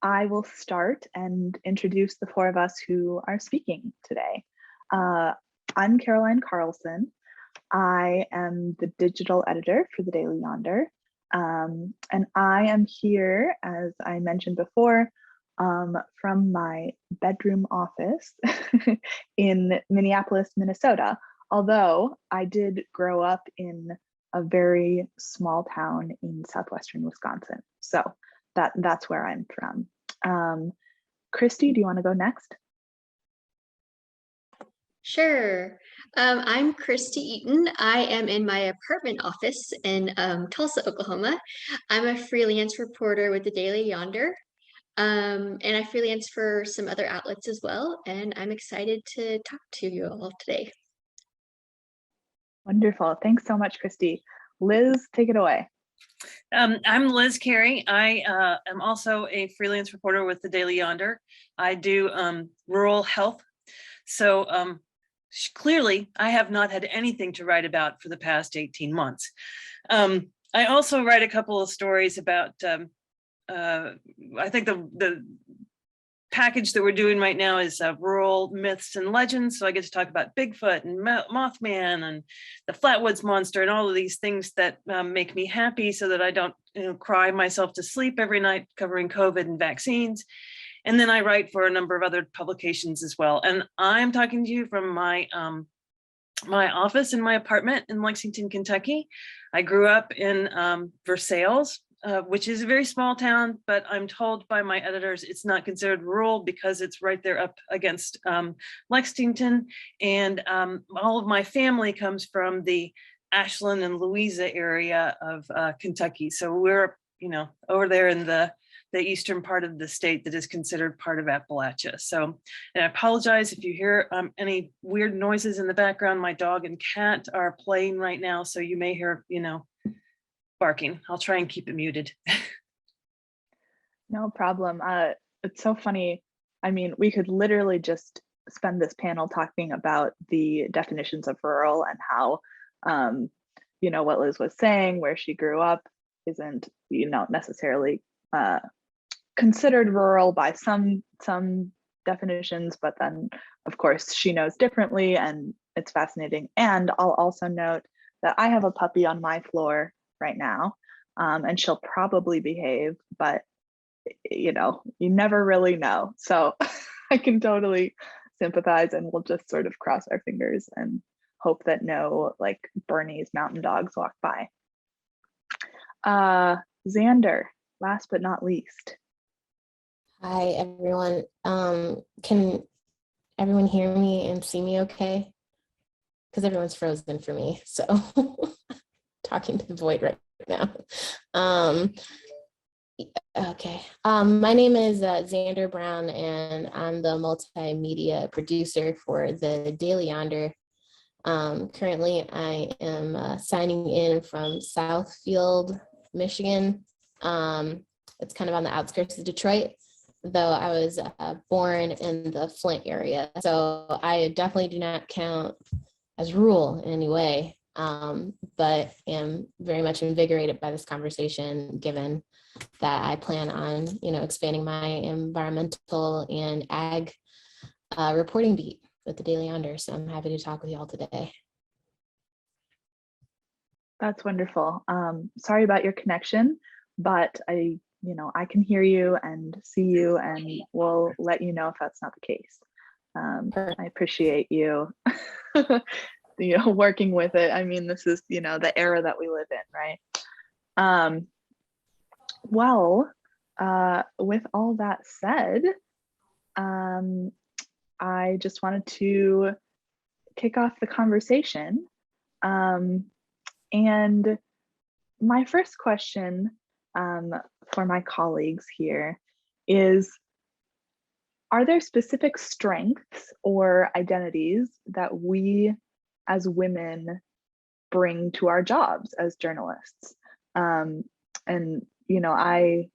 I will start and introduce the four of us who are speaking today. I'm Caroline Carlson. I am the digital editor for the Daily Yonder. And I am here, as I mentioned before, from my bedroom office in Minneapolis, Minnesota. Although I did grow up in a very small town in southwestern Wisconsin. So that's where I'm from. Christy, do you want to go next? Sure. I'm Christy Eaton. I am in my apartment office in Tulsa, Oklahoma. I'm a freelance reporter with the Daily Yonder. And I freelance for some other outlets as well. And I'm excited to talk to you all today. Wonderful. Thanks so much, Christy. Liz, take it away. I'm Liz Carey. I am also a freelance reporter with the Daily Yonder. I do rural health. So clearly, I have not had anything to write about for the past 18 months. I also write a couple of stories about, I think the package that we're doing right now is rural myths and legends. So I get to talk about Bigfoot and Mothman and the Flatwoods Monster and all of these things that make me happy so that I don't cry myself to sleep every night covering COVID and vaccines. And then I write for a number of other publications as well. And I'm talking to you from my my office in my apartment in Lexington, Kentucky. I grew up in Versailles, which is a very small town, but I'm told by my editors it's not considered rural because it's right there up against Lexington. And all of my family comes from the Ashland and Louisa area of Kentucky. So we're, over there in the eastern part of the state that is considered part of Appalachia. So, and I apologize if you hear any weird noises in the background. My dog and cat are playing right now, so you may hear, barking. I'll try and keep it muted. No problem. It's so funny. I mean, we could literally just spend this panel talking about the definitions of rural and how, what Liz was saying, where she grew up isn't, necessarily considered rural by some definitions, but then of course she knows differently, and it's fascinating. And I'll also note that I have a puppy on my floor right now, and she'll probably behave, but you never really know. So I can totally sympathize, and we'll just sort of cross our fingers and hope that no Bernese mountain dogs walk by. Xander, last but not least. Hi, everyone. Can everyone hear me and see me okay? Because everyone's frozen for me, so talking to the void right now. Okay. My name is Xander Brown, and I'm the multimedia producer for the Daily Yonder. Currently, I am signing in from Southfield, Michigan. It's kind of on the outskirts of Detroit, though I was born in the Flint area. So I definitely do not count as rural in any way, but am very much invigorated by this conversation, given that I plan on, expanding my environmental and ag reporting beat with the Daily Yonder. So I'm happy to talk with you all today. That's wonderful. Sorry about your connection, but I can hear you and see you, and we'll let you know if that's not the case. I appreciate you, working with it. I mean, this is, the era that we live in, right? Well, with all that said, I just wanted to kick off the conversation. And my first question for my colleagues here is, are there specific strengths or identities that we as women bring to our jobs as journalists? And, I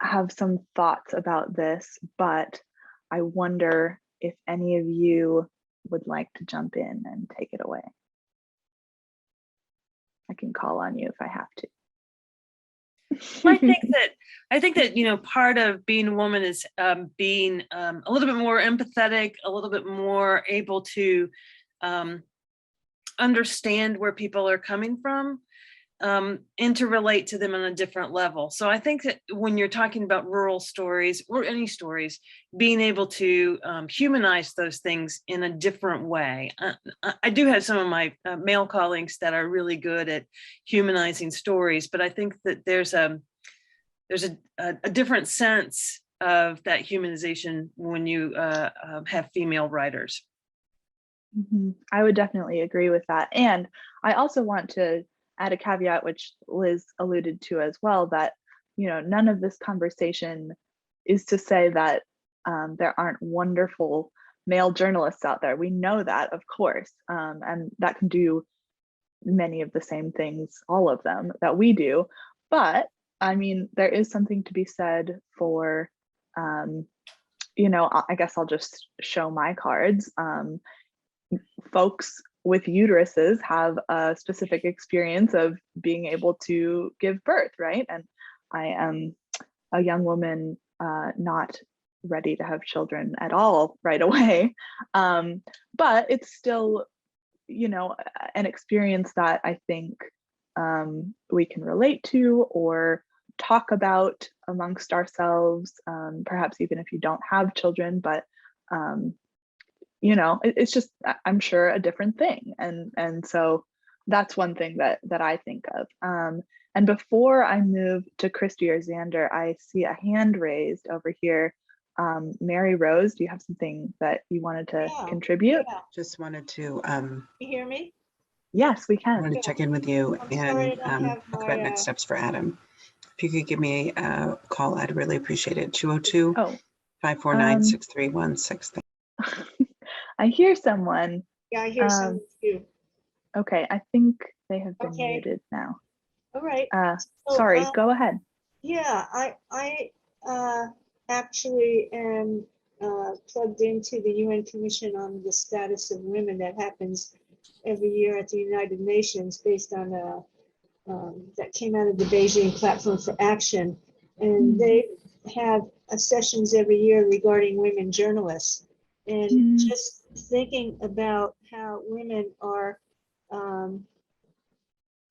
have some thoughts about this, but I wonder if any of you would like to jump in and take it away. I can call on you if I have to. I think that, you know, part of being a woman is being a little bit more empathetic, a little bit more able to understand where people are coming from, and to relate to them on a different level. So I think that when you're talking about rural stories or any stories, being able to humanize those things in a different way. I do have some of my male colleagues that are really good at humanizing stories, but I think that there's a different sense of that humanization when you have female writers. I would definitely agree with that. And I also want to add a caveat, which Liz alluded to as well, that, you know, none of this conversation is to say that there aren't wonderful male journalists out there. We know that, of course, and that can do many of the same things, all of them, that we do. But I mean, there is something to be said for, you know, I guess I'll just show my cards. Folks with uteruses have a specific experience of being able to give birth, right? And I am a young woman, not ready to have children at all right away. But it's still, you know, an experience that I think we can relate to or talk about amongst ourselves, perhaps even if you don't have children, but you know, it's just, I'm sure, a different thing. And so that's one thing that I think of. And before I move to Christy or Xander, I see a hand raised over here. Mary Rose, do you have something that you wanted to contribute? Yeah. Just wanted to You hear me? Yes, we can. I wanted to check in with you I'm sorry I and don't have talk about my, next steps for Adam. If you could give me a call, I'd really appreciate it. 202-549-6316. I hear someone. Yeah, I hear someone too. Okay, I think they have been Okay. muted now. All right. So, Sorry, go ahead. Yeah, I actually am plugged into the UN Commission on the Status of Women that happens every year at the United Nations based on that came out of the Beijing Platform for Action. And they have sessions every year regarding women journalists. And just thinking about how women are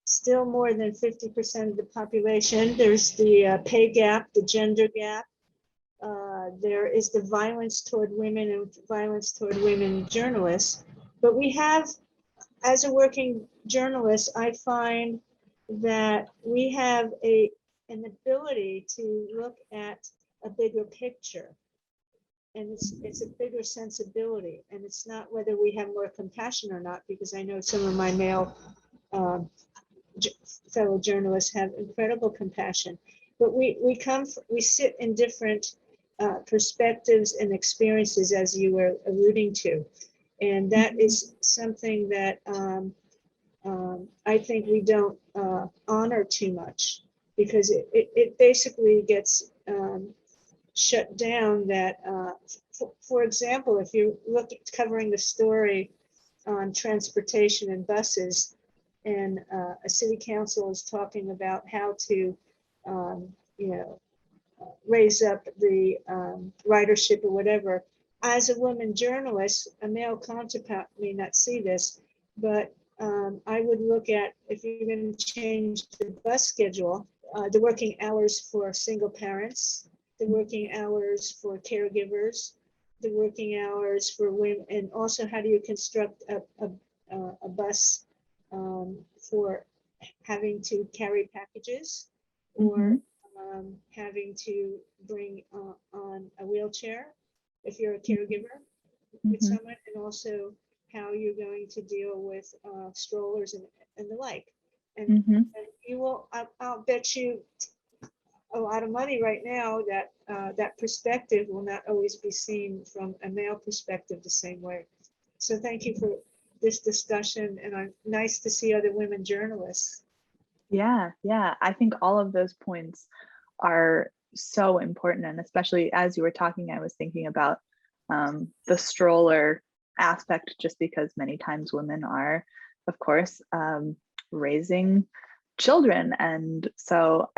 still more than 50% of the population. There's the pay gap, the gender gap. There is the violence toward women and violence toward women journalists. But we have, as a working journalist, I find that we have an ability to look at a bigger picture. And it's a bigger sensibility. And it's not whether we have more compassion or not, because I know some of my male fellow journalists have incredible compassion, but we sit in different perspectives and experiences, as you were alluding to, and that is something that I think we don't honor too much, because it basically gets shut down. That for example, if you look at covering the story on transportation and buses, and a city council is talking about how to, raise up the ridership or whatever. As a woman journalist, a male counterpart may not see this, but I would look at, if you're going to change the bus schedule, the working hours for single parents, the working hours for caregivers, the working hours for women, and also how do you construct a bus for having to carry packages, or having to bring on a wheelchair if you're a caregiver with someone, and also how you're going to deal with strollers and the like. And you will, I'll bet you a lot of money right now that that perspective will not always be seen from a male perspective the same way. So thank you for this discussion, and I'm nice to see other women journalists. Yeah, I think all of those points are so important, and especially as you were talking, I was thinking about the stroller aspect, just because many times women are, of course, raising children. And so,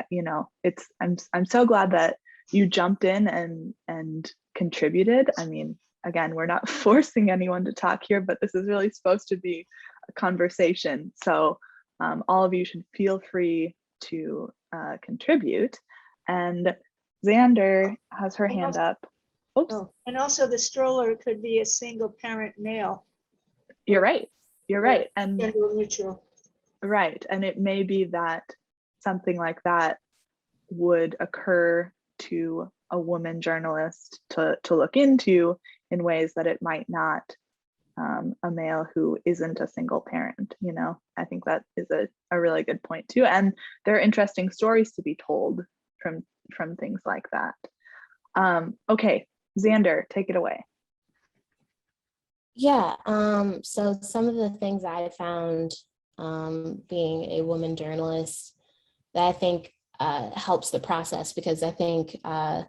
I'm so glad that you jumped in and contributed. I mean, again, we're not forcing anyone to talk here, but this is really supposed to be a conversation. So all of you should feel free to contribute. And Xander has her hand up. Oops. Oh, and also the stroller could be a single parent male. You're right. You're right. And Gender neutral. right. And it may be that something like that would occur to a woman journalist to look into in ways that it might not a male who isn't a single parent. I think that is a really good point too. And there are interesting stories to be told from things like that. Okay, Xander, take it away. Yeah, so some of the things I found being a woman journalist that I think helps the process, because I think a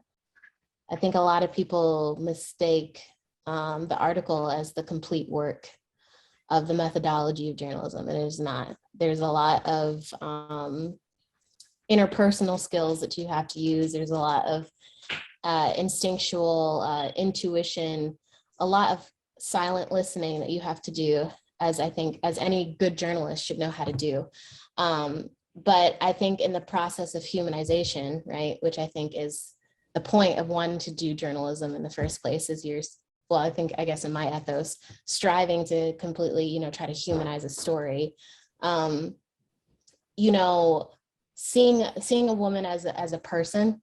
lot of people mistake the article as the complete work of the methodology of journalism. It is not. There's a lot of interpersonal skills that you have to use. There's a lot of instinctual intuition, a lot of silent listening that you have to do, as any good journalist should know how to do. But I think in the process of humanization, right, which I think is the point of wanting to do journalism in the first place, is I guess in my ethos, striving to completely, try to humanize a story. Seeing a woman as a person,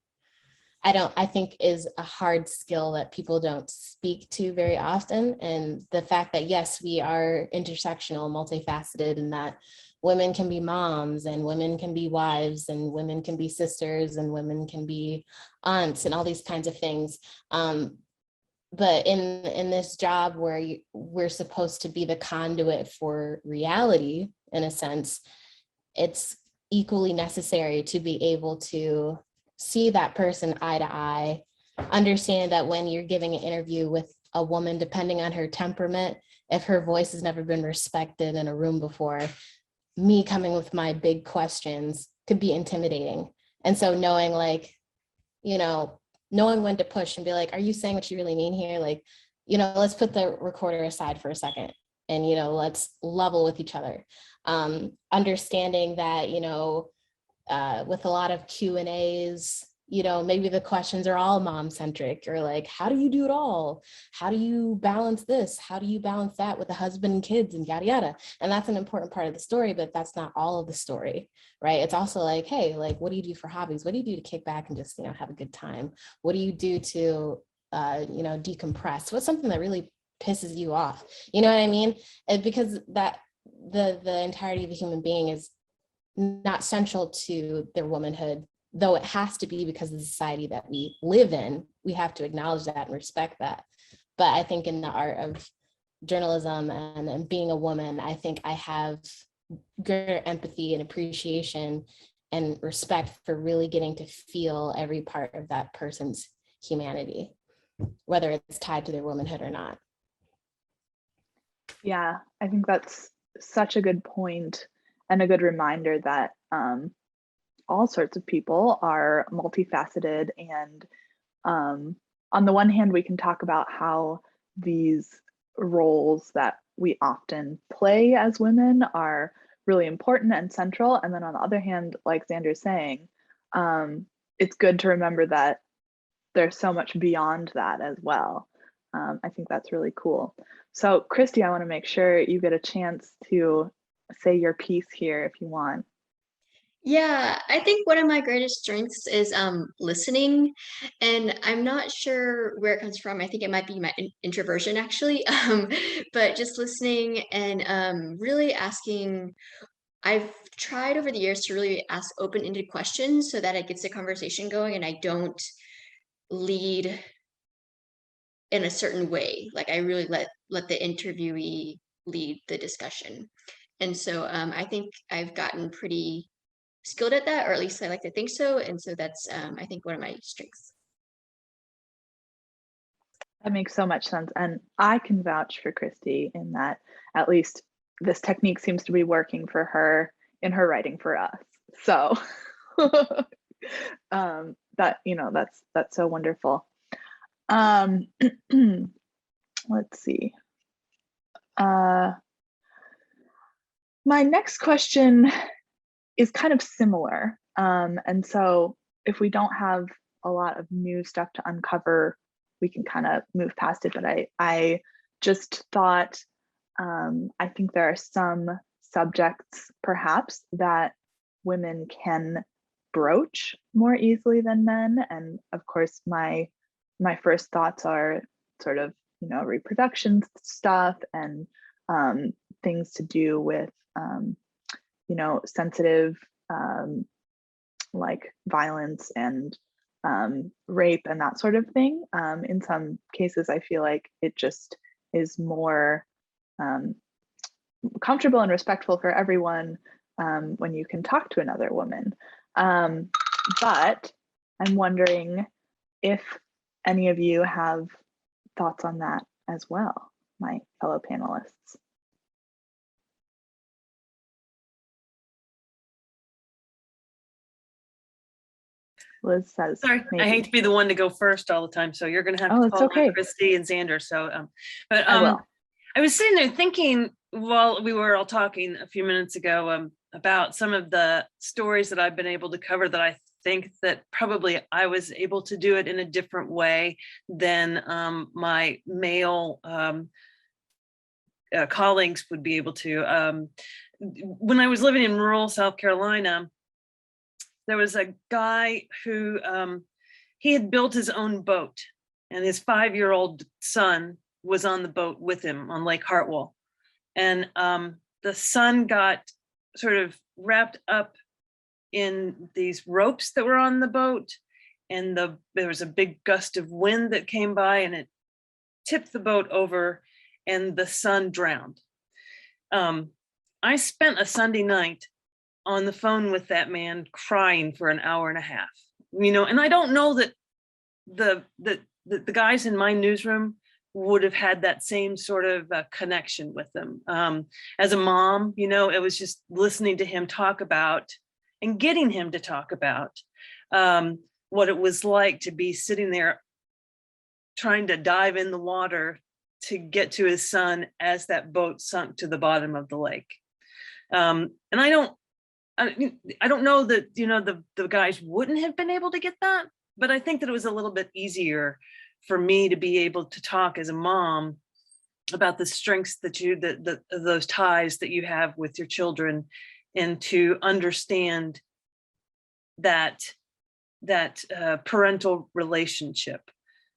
I think is a hard skill that people don't speak to very often. And the fact that, yes, we are intersectional, multifaceted, and that women can be moms, and women can be wives, and women can be sisters, and women can be aunts, and all these kinds of things. But in this job where we're supposed to be the conduit for reality, in a sense, it's equally necessary to be able to see that person eye to eye, understand that when you're giving an interview with a woman, depending on her temperament, if her voice has never been respected in a room before, me coming with my big questions could be intimidating. And so knowing when to push and be like, are you saying what you really mean here? Let's put the recorder aside for a second and, let's level with each other. Understanding that, with a lot of Q&As, maybe the questions are all mom-centric, or how do you do it all? How do you balance this? How do you balance that with the husband and kids and yada, yada? And that's an important part of the story, but that's not all of the story, right? It's also hey, what do you do for hobbies? What do you do to kick back and just, have a good time? What do you do to, decompress? What's something that really pisses you off? You know what I mean? Because that the entirety of a human being is not central to their womanhood, though it has to be because of the society that we live in. We have to acknowledge that and respect that. But I think in the art of journalism and being a woman, I think I have greater empathy and appreciation and respect for really getting to feel every part of that person's humanity, whether it's tied to their womanhood or not. Yeah, I think that's such a good point and a good reminder that all sorts of people are multifaceted. And on the one hand, we can talk about how these roles that we often play as women are really important and central. And then on the other hand, like Xander's saying, it's good to remember that there's so much beyond that as well. I think that's really cool. So Christy, I want to make sure you get a chance to say your piece here if you want. Yeah, I think one of my greatest strengths is listening, and I'm not sure where it comes from. I think it might be my introversion actually, but just listening and really asking. I've tried over the years to really ask open-ended questions so that it gets the conversation going, and I don't lead in a certain way. I really let the interviewee lead the discussion, and so I think I've gotten pretty skilled at that, or at least I like to think so. And so that's, I think, one of my strengths. That makes so much sense. And I can vouch for Christy in that at least this technique seems to be working for her in her writing for us. So that, that's so wonderful. Let's see. My next question is kind of similar. And so if we don't have a lot of new stuff to uncover, we can kind of move past it. But I just thought, I think there are some subjects perhaps that women can broach more easily than men. And of course, my first thoughts are sort of, reproduction stuff and things to do with, sensitive, like violence and rape and that sort of thing. In some cases, I feel like it just is more comfortable and respectful for everyone when you can talk to another woman. But I'm wondering if any of you have thoughts on that as well, my fellow panelists. Liz says, sorry, maybe. I hate to be the one to go first all the time, so you're going to have Oh, to it's follow okay. Christy and Xander. So, but I will. I was sitting there thinking while we were all talking a few minutes ago about some of the stories that I've been able to cover that I think that probably I was able to do it in a different way than my male colleagues would be able to. When I was living in rural South Carolina, there was a guy who he had built his own boat, and his 5-year-old son was on the boat with him on Lake Hartwell. And the son got sort of wrapped up in these ropes that were on the boat, and there was a big gust of wind that came by, and it tipped the boat over, and the son drowned. I spent a Sunday night on the phone with that man crying for an hour and a half, and I don't know that the guys in my newsroom would have had that same sort of connection with them. As a mom, it was just listening to him talk about and getting him to talk about what it was like to be sitting there trying to dive in the water to get to his son as that boat sunk to the bottom of the lake. And I don't know that, the guys wouldn't have been able to get that, but I think that it was a little bit easier for me to be able to talk as a mom about the strengths that those ties that you have with your children, and to understand that parental relationship.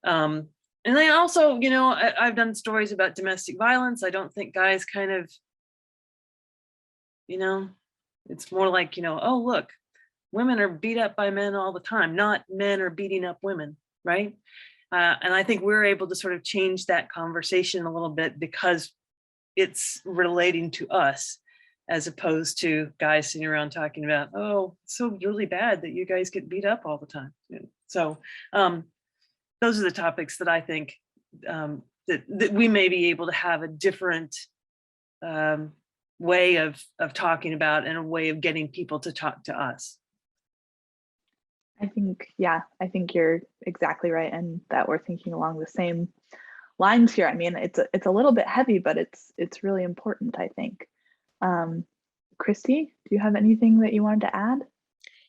And I also, I've done stories about domestic violence. I don't think guys kind of, it's more like, oh, look, women are beat up by men all the time, not men are beating up women, right? And I think we're able to sort of change that conversation a little bit because it's relating to us, as opposed to guys sitting around talking about, oh, it's so really bad that you guys get beat up all the time. So those are the topics that I think that we may be able to have a different way of talking about, and a way of getting people to talk to us. I think you're exactly right, and that we're thinking along the same lines here. I mean, it's a little bit heavy, but it's really important, I think. Christy, do you have anything that you wanted to add?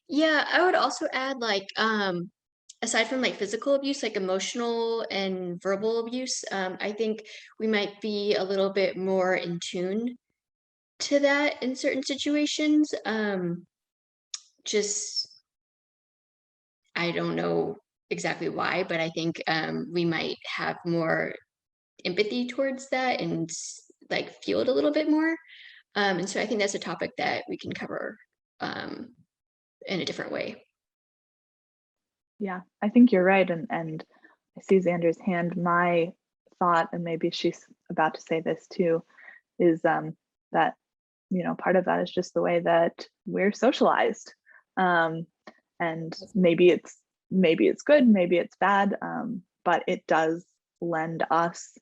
Yeah, I would also add, like, aside from like physical abuse, like emotional and verbal abuse, I think we might be a little bit more in tune to that in certain situations. Just, I don't know exactly why, but I think we might have more empathy towards that and like feel it a little bit more. And so I think that's a topic that we can cover in a different way. Yeah, I think you're right. And I see Xander's hand. My thought, and maybe she's about to say this too, is that, part of that is just the way that we're socialized. And maybe it's good, maybe it's bad, but it does lend us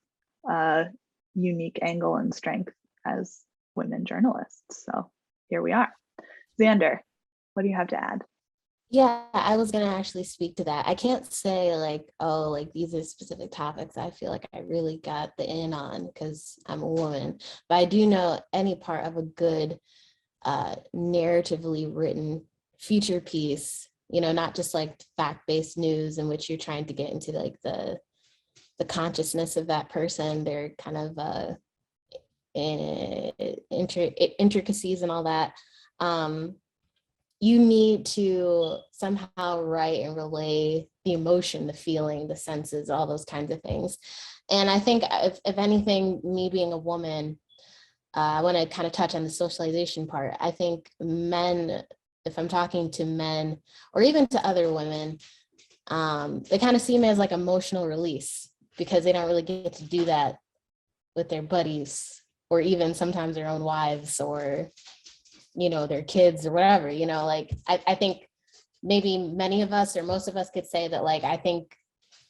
a unique angle and strength as women journalists. So here we are. Xander. what do you have to add? Yeah, I was gonna actually speak to that. I can't say like, oh, like these are specific topics I feel like I really got the in on because I'm a woman. But I do know any part of a good narratively written feature piece, you know, not just like fact-based news in which you're trying to get into like the consciousness of that person, their kind of intricacies and all that. You need to somehow write and relay the emotion, the feeling, the senses, all those kinds of things. And I think if anything, me being a woman, I want to kind of touch on the socialization part. I think men, if I'm talking to men or even to other women, they kind of see me as like emotional release because they don't really get to do that with their buddies or even sometimes their own wives or, you know, their kids or whatever, you know, like I think maybe many of us or most of us could say that, like, I think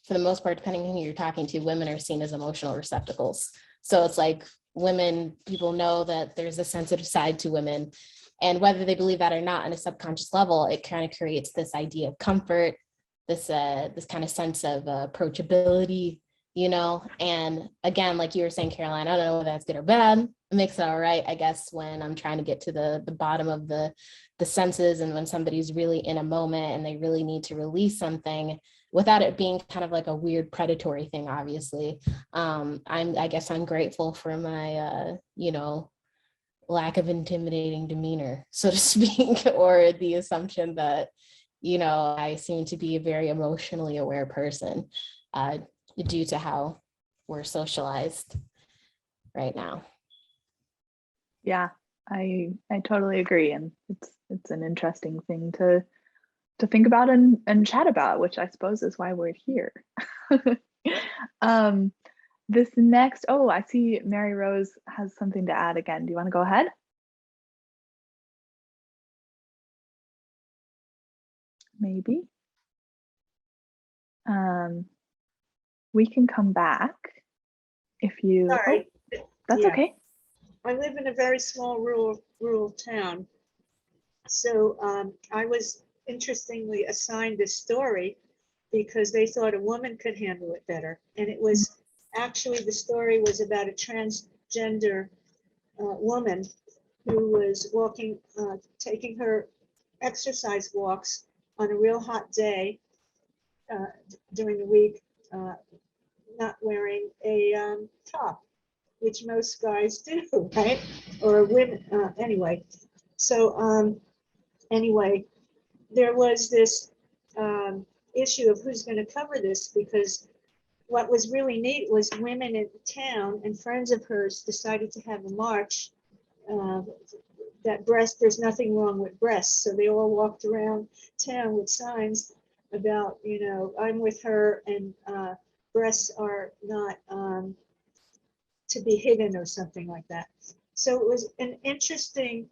for the most part, depending on who you're talking to, women are seen as emotional receptacles. So it's like women, people know that there's a sensitive side to women. And whether they believe that or not on a subconscious level, it kind of creates this idea of comfort, this kind of sense of approachability, you know. And again, like you were saying, Caroline, I don't know whether that's good or bad. It makes it all right, I guess, when I'm trying to get to the bottom of the senses and when somebody's really in a moment and they really need to release something without it being kind of like a weird predatory thing, obviously. I guess I'm grateful for my, you know, lack of intimidating demeanor, so to speak, or the assumption that, you know, I seem to be a very emotionally aware person due to how we're socialized right now. Yeah, I totally agree, and it's an interesting thing to think about and chat about, which I suppose is why we're here. This next, oh, I see Mary Rose has something to add again. Do you want to go ahead? Maybe. We can come back if you. Sorry. Oh, that's Yeah. okay. I live in a very small rural town. So I was interestingly assigned this story because they thought a woman could handle it better. And it was actually, the story was about a transgender woman who was walking, taking her exercise walks on a real hot day during the week, not wearing a top, which most guys do, right? Or women, anyway. So anyway, there was this issue of who's going to cover this, because what was really neat was women in town and friends of hers decided to have a march that there's nothing wrong with breasts. So they all walked around town with signs about, you know, I'm with her and breasts are not to be hidden or something like that. So it was an interesting,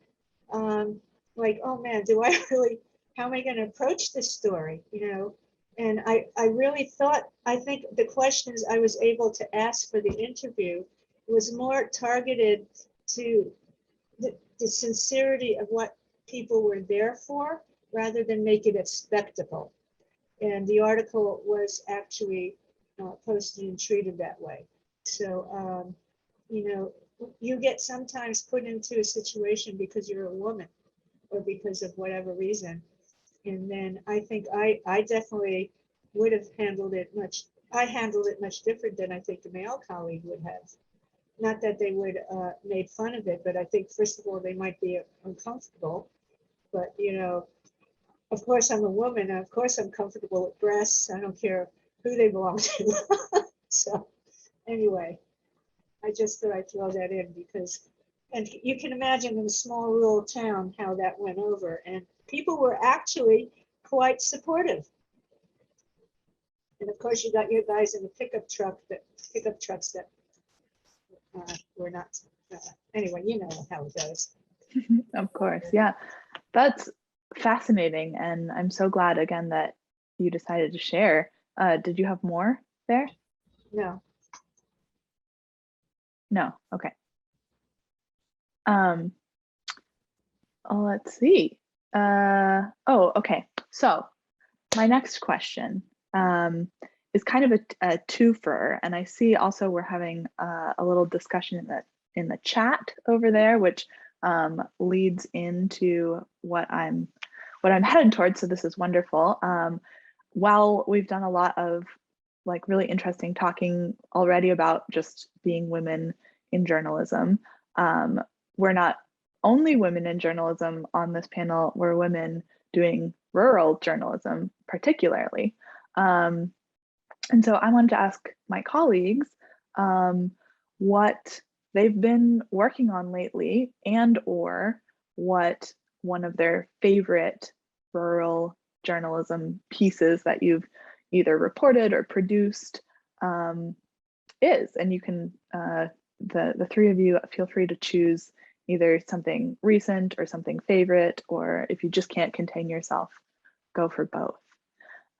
like, oh man, do I really, how am I going to approach this story, you know? And I really thought, I think the questions I was able to ask for the interview was more targeted to the sincerity of what people were there for, rather than make it a spectacle. And the article was actually posted and treated that way. So, you know, you get sometimes put into a situation because you're a woman or because of whatever reason. And then I think I definitely would have handled it I handled it much different than I think a male colleague would have. Not that they would made fun of it, but I think first of all, they might be uncomfortable. But, you know, of course I'm a woman. Of course I'm comfortable with breasts. I don't care who they belong to. So anyway, I just thought I'd throw that in because, and you can imagine in a small rural town how that went over, and people were actually quite supportive. And of course, you got your guys in the pickup trucks that were not. Anyway, you know how it goes. Of course, yeah. That's fascinating, and I'm so glad again that you decided to share. Did you have more there? No. No. Okay. Let's see. Oh, okay. So my next question is kind of a twofer, and I see also we're having a little discussion in the chat over there, which leads into what I'm headed towards. So this is wonderful. While we've done a lot of like really interesting talking already about just being women in journalism, we're not only women in journalism on this panel, we're women doing rural journalism particularly. And so I wanted to ask my colleagues what they've been working on lately, and or what one of their favorite rural journalism pieces that you've either reported or produced is. And you can, the three of you, feel free to choose either something recent or something favorite, or if you just can't contain yourself, go for both.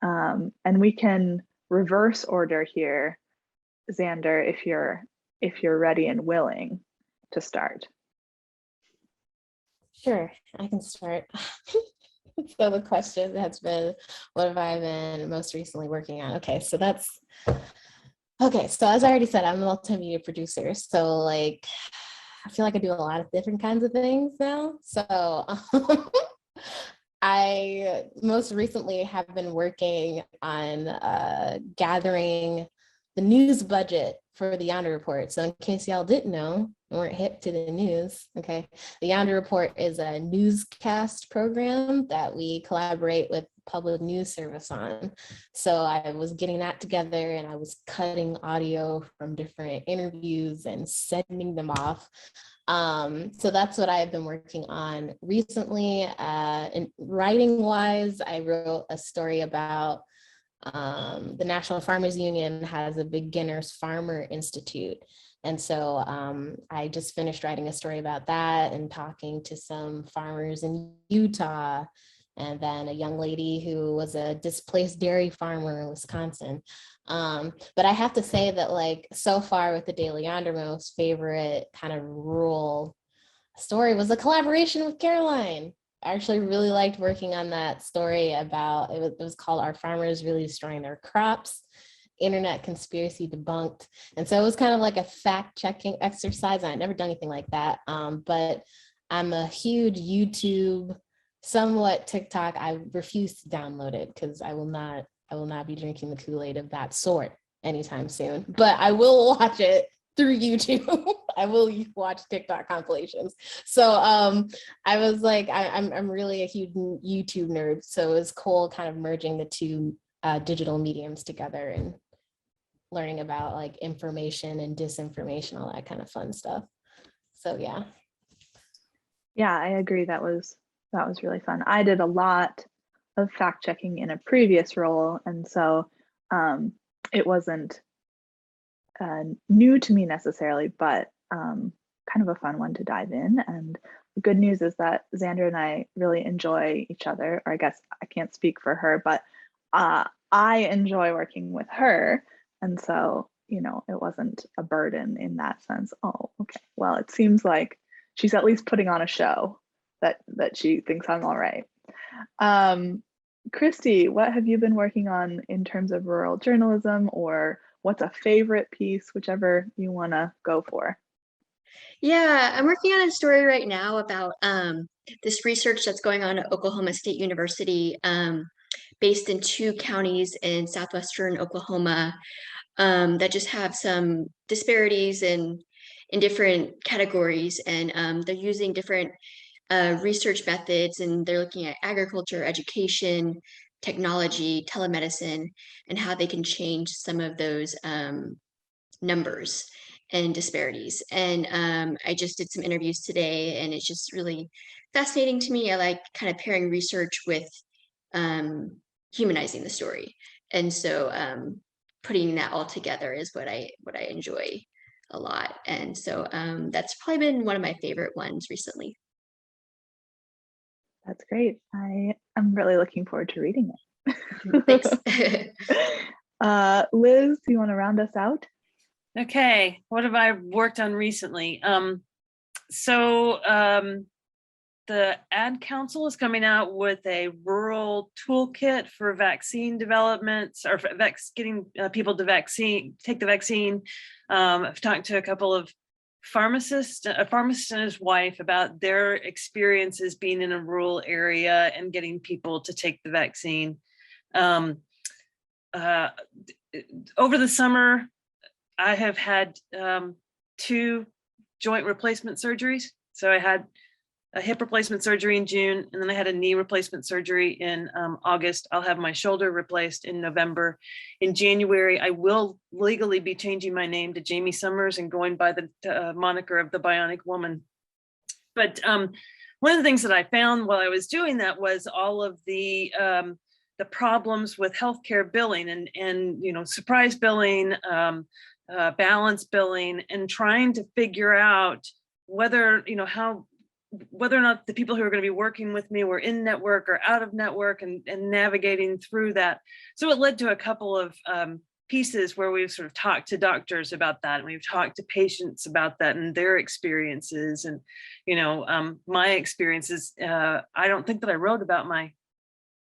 And we can reverse order here, Xander, if you're ready and willing to start. Sure, I can start. So the question has been, what have I been most recently working on? Okay, so so as I already said, I'm a multimedia producer. So like, I feel like I do a lot of different kinds of things now. So I most recently have been working on gathering the news budget for the Yonder Report. So in case y'all didn't know, weren't hip to the news, okay, the Yonder Report is a newscast program that we collaborate with public news service on. So I was getting that together, and I was cutting audio from different interviews and sending them off. So that's what I've been working on recently. And writing wise, I wrote a story about the National Farmers Union has a Beginners Farmer Institute. And so I just finished writing a story about that and talking to some farmers in Utah, and then a young lady who was a displaced dairy farmer in Wisconsin. But I have to say that, like, so far with the Daily Yonder, my most favorite kind of rural story was a collaboration with Caroline. I actually really liked working on that story about, it was called Are Farmers Really Destroying Their Crops? Internet Conspiracy Debunked. And so it was kind of like a fact-checking exercise. I had never done anything like that, but I'm a huge YouTube, somewhat TikTok. I refuse to download it because I will not be drinking the Kool-Aid of that sort anytime soon, but I will watch it through YouTube. I will watch TikTok compilations. So I was like, I'm really a huge YouTube nerd. So it was cool kind of merging the two digital mediums together and learning about like information and disinformation, all that kind of fun stuff. So yeah. Yeah, I agree. That was really fun. I did a lot of fact checking in a previous role, and so it wasn't new to me necessarily, but kind of a fun one to dive in. And the good news is that Xander and I really enjoy each other, or I guess I can't speak for her, but I enjoy working with her. And so, you know, it wasn't a burden in that sense. Oh, okay. Well, it seems like she's at least putting on a show that she thinks I'm all right. Christy, what have you been working on in terms of rural journalism, or what's a favorite piece, whichever you want to go for? Yeah, I'm working on a story right now about this research that's going on at Oklahoma State University, based in two counties in southwestern Oklahoma, that just have some disparities in different categories, and they're using different research methods, and they're looking at agriculture, education, technology, telemedicine, and how they can change some of those numbers and disparities. And I just did some interviews today, and it's just really fascinating to me. I like kind of pairing research with humanizing the story, and so putting that all together is what I enjoy a lot. And so that's probably been one of my favorite ones recently. That's great. I am really looking forward to reading it. Thanks. Liz, do you want to round us out? Okay, what have I worked on recently? So the Ad Council is coming out with a rural toolkit for vaccine developments, or for getting people to take the vaccine. I've talked to a couple of pharmacists, a pharmacist and his wife, about their experiences being in a rural area and getting people to take the vaccine. Over the summer, I have had 2 joint replacement surgeries. So I had a hip replacement surgery in June, and then I had a knee replacement surgery in August. I'll have my shoulder replaced in November. In January, I will legally be changing my name to Jamie Summers and going by the moniker of the Bionic Woman. But one of the things that I found while I was doing that was all of the problems with healthcare billing and you know, surprise billing, balance billing, and trying to figure out whether, you know, whether or not the people who are going to be working with me were in network or out of network, and navigating through that. So it led to a couple of pieces where we've sort of talked to doctors about that, and we've talked to patients about that and their experiences. And, you know, my experiences, I don't think that I wrote about my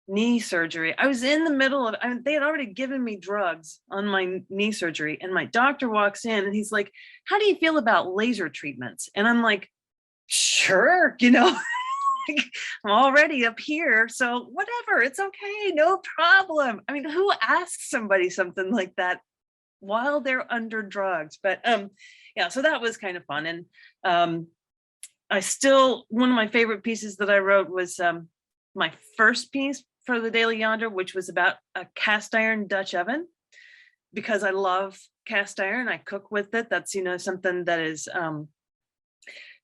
knee surgery. I was in the middle of, they had already given me drugs on my knee surgery, and my doctor walks in and he's like, "How do you feel about laser treatments?" And I'm like, "Sure, you know, I'm already up here, so whatever, it's okay, no problem." I mean, who asks somebody something like that while they're under drugs? But yeah, so that was kind of fun. And one of my favorite pieces that I wrote was my first piece for the Daily Yonder, which was about a cast iron Dutch oven, because I love cast iron. I cook with it. That's, you know, something that is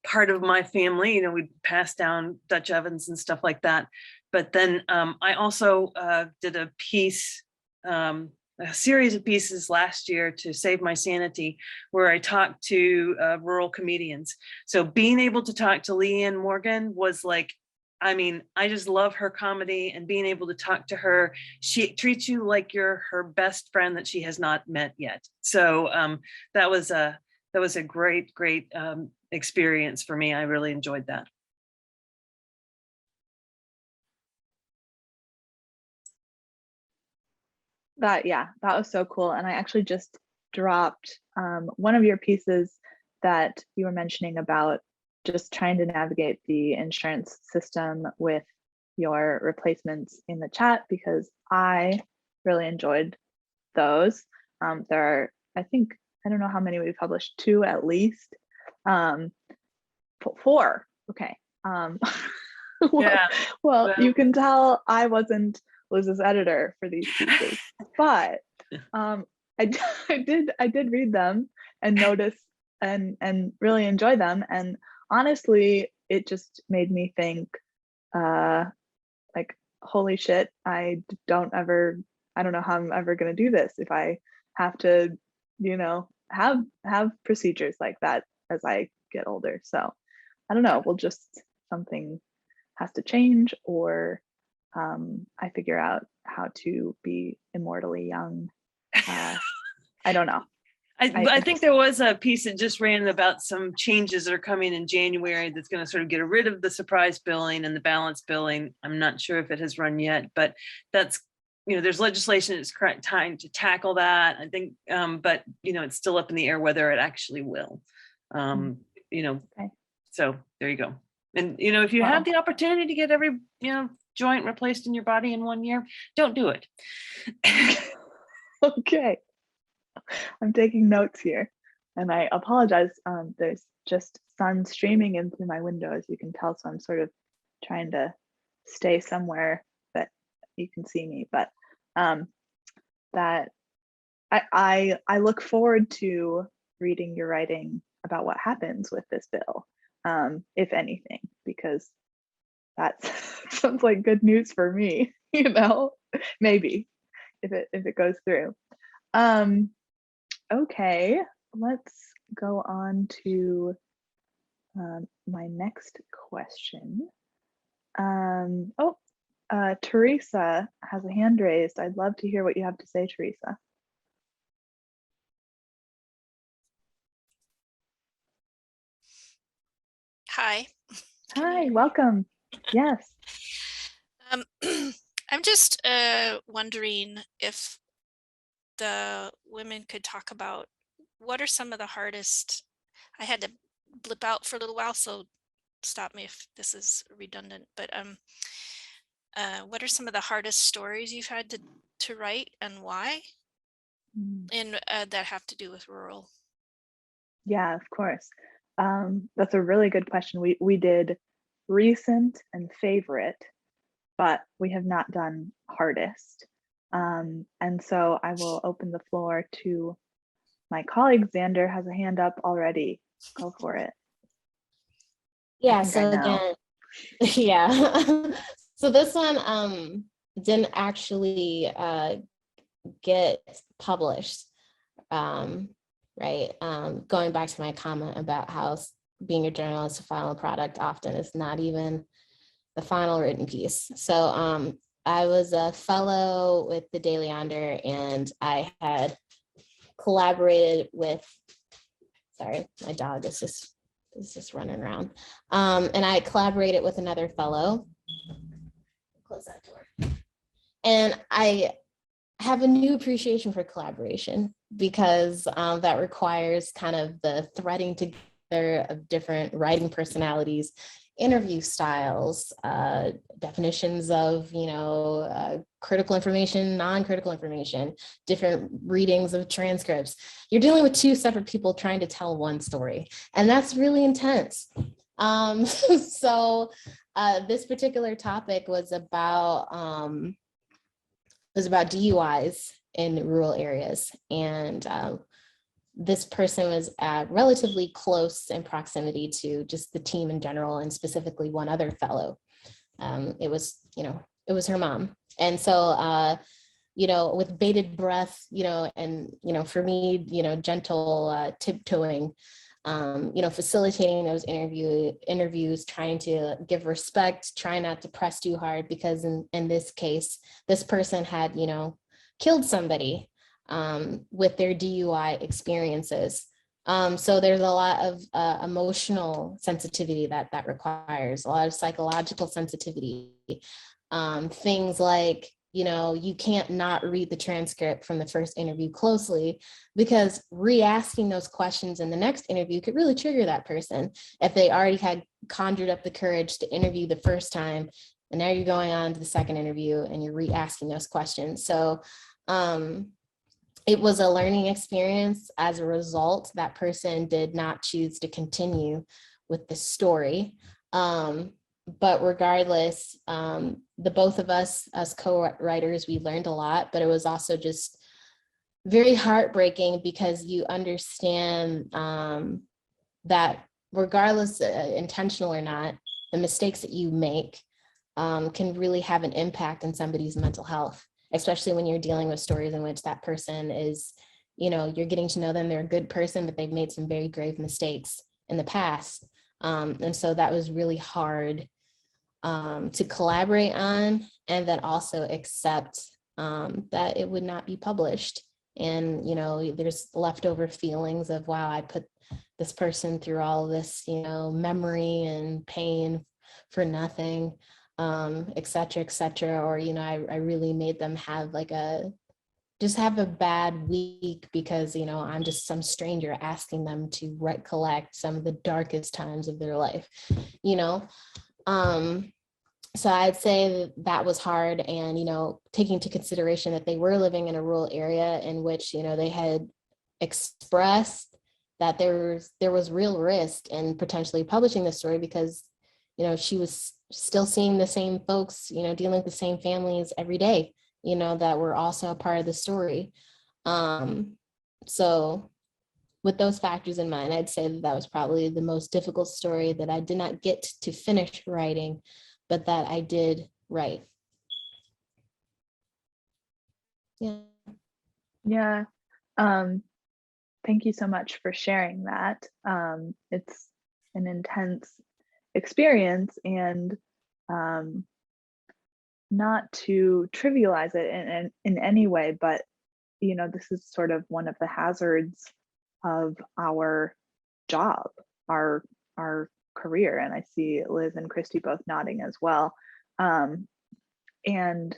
part of my family. You know, we pass down Dutch ovens and stuff like that. But then I also did a piece, a series of pieces last year to Save My Sanity, where I talked to rural comedians. So being able to talk to Leanne Morgan was like, I mean, I just love her comedy, and being able to talk to her. She treats you like you're her best friend that she has not met yet. So that was a great experience for me. I really enjoyed that. Yeah, that was so cool. And I actually just dropped one of your pieces that you were mentioning about just trying to navigate the insurance system with your replacements in the chat, because I really enjoyed those. There are, I think, I don't know how many we published, 2 at least. 4. Okay. Yeah. Well, you can tell I wasn't Liz's editor for these pieces, but I did read them and notice and really enjoy them. And honestly, it just made me think, like, holy shit, I don't know how I'm ever going to do this if I have to, you know, have procedures like that as I get older. So I don't know, something has to change, or I figure out how to be immortally young. I don't know. I think there was a piece that just ran about some changes that are coming in January that's going to sort of get rid of the surprise billing and the balance billing. I'm not sure if it has run yet, but that's, you know, there's legislation. It's correct time to tackle that, I think, but, you know, it's still up in the air whether it actually will. You know, okay. So there you go. And, you know, if you have the opportunity to get every, you know, joint replaced in your body in 1 year, don't do it. Okay. I'm taking notes here, and I apologize. There's just sun streaming in through my window, as you can tell, so I'm sort of trying to stay somewhere that you can see me. But that I look forward to reading your writing about what happens with this bill, if anything, because that sounds like good news for me. You know, maybe if it goes through. Okay, let's go on to my next question. Teresa has a hand raised. I'd love to hear what you have to say, Teresa. Hi, Can you Hi, hear me? welcome. Yes. Um, I'm just wondering if the women could talk about what are some of the hardest. I had to blip out for a little while, so stop me if this is redundant. But what are some of the hardest stories you've had to write and why? Mm. And that have to do with rural. Yeah, of course. That's a really good question. We did recent and favorite, but we have not done hardest. And so I will open the floor to my colleague. Xander has a hand up already. Go for it. Yeah, think I so know. again, yeah. So this one didn't actually get published. Right. Going back to my comment about how being a journalist, a final product often is not even the final written piece. So I was a fellow with the Daily Yonder, and I had collaborated with, sorry, my dog is just running around. And I collaborated with another fellow. Close that door. And I have a new appreciation for collaboration, because that requires kind of the threading together of different writing personalities, interview styles, definitions of, critical information, non-critical information, different readings of transcripts. You're dealing with two separate people trying to tell one story, and that's really intense. So this particular topic was about DUIs in rural areas. And this person was relatively close in proximity to just the team in general, and specifically one other fellow. It was her mom. And so, with bated breath, and, for me, gentle tiptoeing, facilitating those interviews, trying to give respect, try not to press too hard, because in this case, this person had, killed somebody with their DUI experiences. So there's a lot of emotional sensitivity that requires, a lot of psychological sensitivity. Things like, you can't not read the transcript from the first interview closely, because re-asking those questions in the next interview could really trigger that person if they already had conjured up the courage to interview the first time, and now you're going on to the second interview and you're re-asking those questions. So it was a learning experience. As a result, that person did not choose to continue with the story. But regardless, the both of us as co-writers, we learned a lot, but it was also just very heartbreaking, because you understand that regardless, intentional or not, the mistakes that you make can really have an impact on somebody's mental health, especially when you're dealing with stories in which that person is, you're getting to know them, they're a good person, but they've made some very grave mistakes in the past. And so that was really hard to collaborate on, and then also accept that it would not be published. And, there's leftover feelings of, wow, I put this person through all this, memory and pain for nothing, et cetera, or, I really made them have just have a bad week because, I'm just some stranger asking them to recollect some of the darkest times of their life, So I'd say that was hard, and, taking into consideration that they were living in a rural area in which, they had expressed that there was real risk in potentially publishing this story, because, she was still seeing the same folks, dealing with the same families every day, that were also a part of the story. So with those factors in mind, I'd say that was probably the most difficult story that I did not get to finish writing, but that I did write. Yeah. Yeah. Thank you so much for sharing that. It's an intense experience, and not to trivialize it in any way, but this is sort of one of the hazards of our job, our career. And I see Liz and Christy both nodding as well. And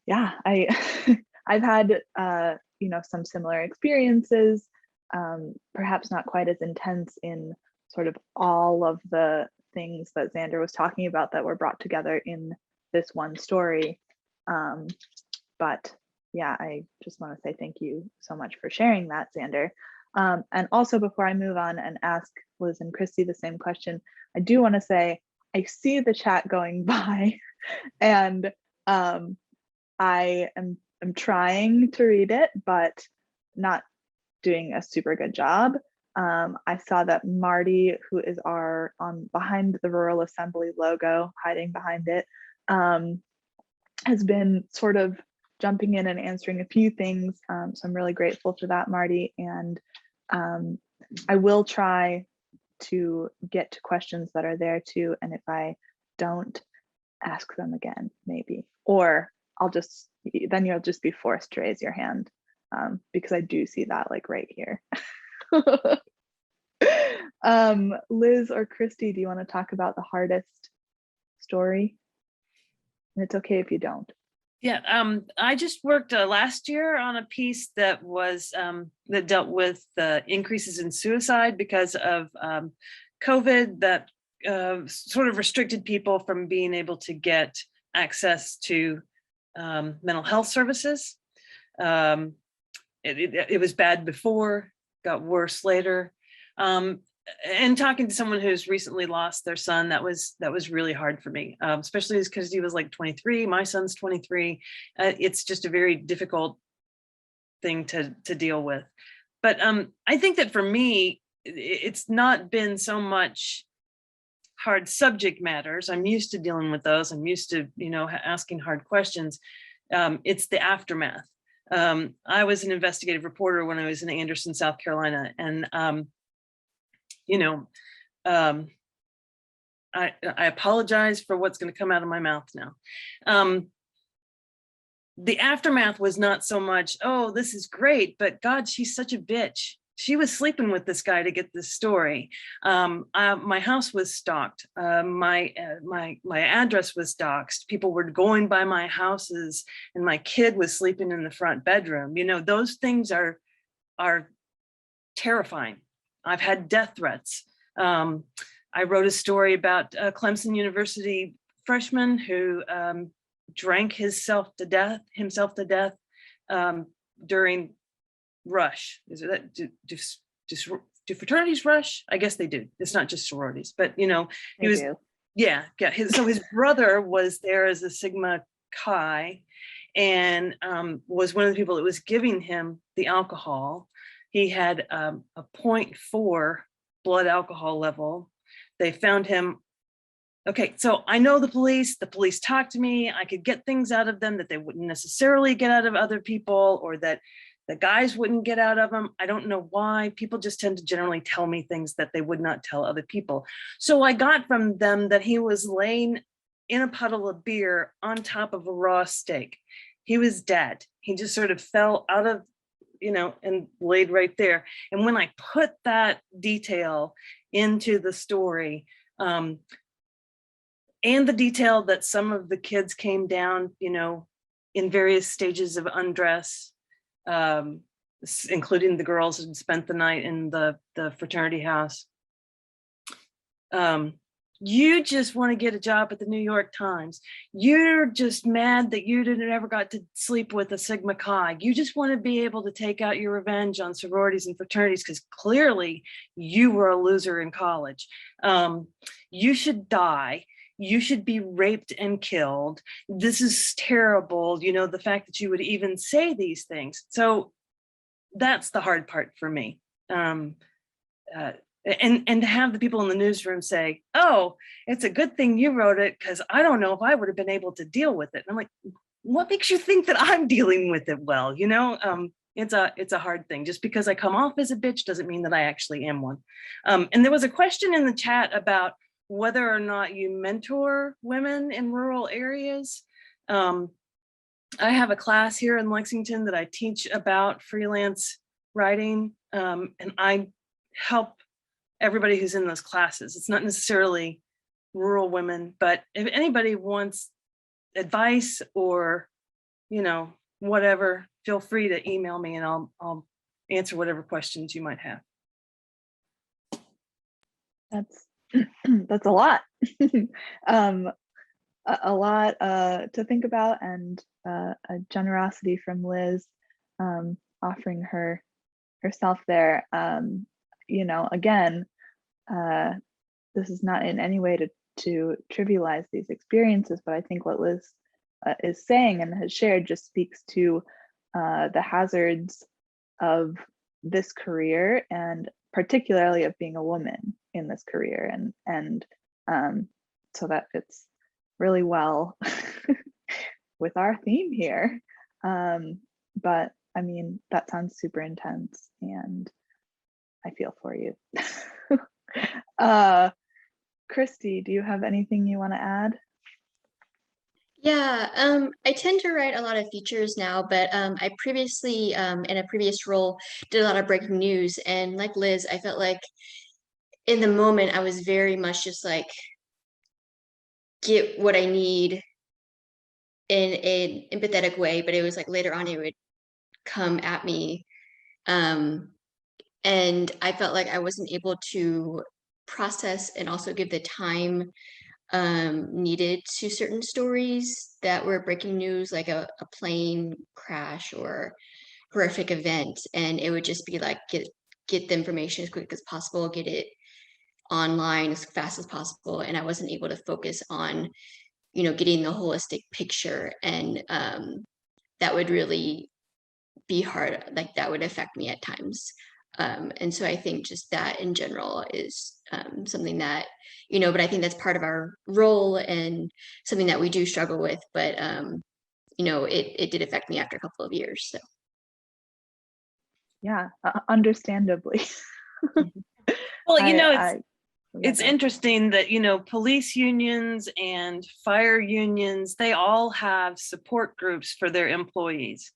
yeah, I've had some similar experiences, perhaps not quite as intense in sort of all of the things that Xander was talking about that were brought together in this one story. But yeah, I just want to say thank you so much for sharing that, Xander. And also, before I move on and ask Liz and Christy the same question, I do want to say I see the chat going by, and I am trying to read it, but not doing a super good job. I saw that Marty, who is behind the Rural Assembly logo, hiding behind it, has been sort of jumping in and answering a few things. So I'm really grateful for that, Marty. And I will try to get to questions that are there too. And if I don't, ask them again, maybe, or then you'll just be forced to raise your hand, because I do see that like right here. Liz or Christy, do you want to talk about the hardest story? And it's okay if you don't. Yeah, I just worked last year on a piece that was that dealt with the increases in suicide because of COVID, that sort of restricted people from being able to get access to mental health services. It was bad before, got worse later. And talking to someone who's recently lost their son, that was really hard for me, especially because he was like 23. My son's 23. It's just a very difficult thing to deal with. But I think that for me, it's not been so much hard subject matters. I'm used to dealing with those. I'm used to, asking hard questions. It's the aftermath. I was an investigative reporter when I was in Anderson, South Carolina, and I apologize for what's going to come out of my mouth now. The aftermath was not so much, oh, this is great, but God, she's such a bitch. She was sleeping with this guy to get this story. My house was stalked. My address was doxxed. People were going by my houses, and my kid was sleeping in the front bedroom. Those things are terrifying. I've had death threats. I wrote a story about a Clemson University freshman who drank himself to death during rush. Is it that do fraternities rush? I guess they do. It's not just sororities, but he was, yeah. So his brother was there as a Sigma Chi, and was one of the people that was giving him the alcohol. He had a 0.4 blood alcohol level. They found him. Okay, so I know the police talked to me. I could get things out of them that they wouldn't necessarily get out of other people, or that the guys wouldn't get out of them. I don't know why. People just tend to generally tell me things that they would not tell other people. So I got from them that he was laying in a puddle of beer on top of a raw steak. He was dead. He just sort of fell out of, and laid right there. And when I put that detail into the story, and the detail that some of the kids came down, in various stages of undress, including the girls who had spent the night in the fraternity house. You just want to get a job at the New York Times. You're just mad that you never got to sleep with a Sigma Chi. You just want to be able to take out your revenge on sororities and fraternities because clearly you were a loser in college. You should die. You should be raped and killed. This is terrible. The fact that you would even say these things. So that's the hard part for me. And to have the people in the newsroom say, oh, it's a good thing you wrote it because I don't know if I would have been able to deal with it. And I'm like, what makes you think that I'm dealing with it well? It's a hard thing. Just because I come off as a bitch doesn't mean that I actually am one. And there was a question in the chat about whether or not you mentor women in rural areas. I have a class here in Lexington that I teach about freelance writing, and I help everybody who's in those classes. It's not necessarily rural women, but if anybody wants advice or, you know, whatever, feel free to email me and I'll answer whatever questions you might have. That's that's a lot. A lot to think about, and a generosity from Liz, offering herself there. You know, again, this is not in any way to trivialize these experiences, but I think what Liz is saying and has shared just speaks to the hazards of this career, and particularly of being a woman in this career, and so that fits really well with our theme here. But I mean, that sounds super intense, and I feel for you. Christy, do you have anything you want to add? Yeah, I tend to write a lot of features now, but I previously, in a previous role, did a lot of breaking news. And like Liz, I felt like in the moment, I was very much just like, get what I need in an empathetic way, but it was like later on it would come at me. And I felt like I wasn't able to process and also give the time needed to certain stories that were breaking news, like a plane crash or horrific event. And it would just be like, get the information as quick as possible, get it online as fast as possible. And I wasn't able to focus on, you know, getting the holistic picture. And that would really be hard. Like that would affect me at times. And so I think just that in general is something that, you know, but I think that's part of our role and something that we do struggle with. But, you know, it did affect me after a couple of years. So. Yeah, understandably. Well, you know, it's interesting that, you know, police unions and fire unions, they all have support groups for their employees.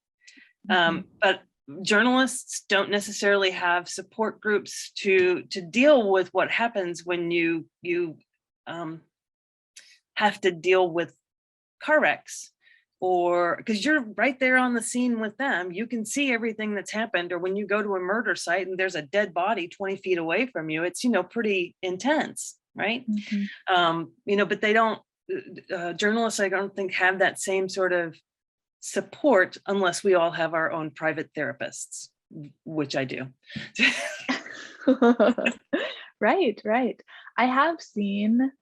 But journalists don't necessarily have support groups to deal with what happens when you have to deal with car wrecks, or because you're right there on the scene with them. You can see everything that's happened. Or when you go to a murder site and there's a dead body 20 feet away from you, it's, you know, pretty intense, right? You know, but they don't, journalists, I don't think, have that same sort of support unless we all have our own private therapists, which I do. Right. I have seen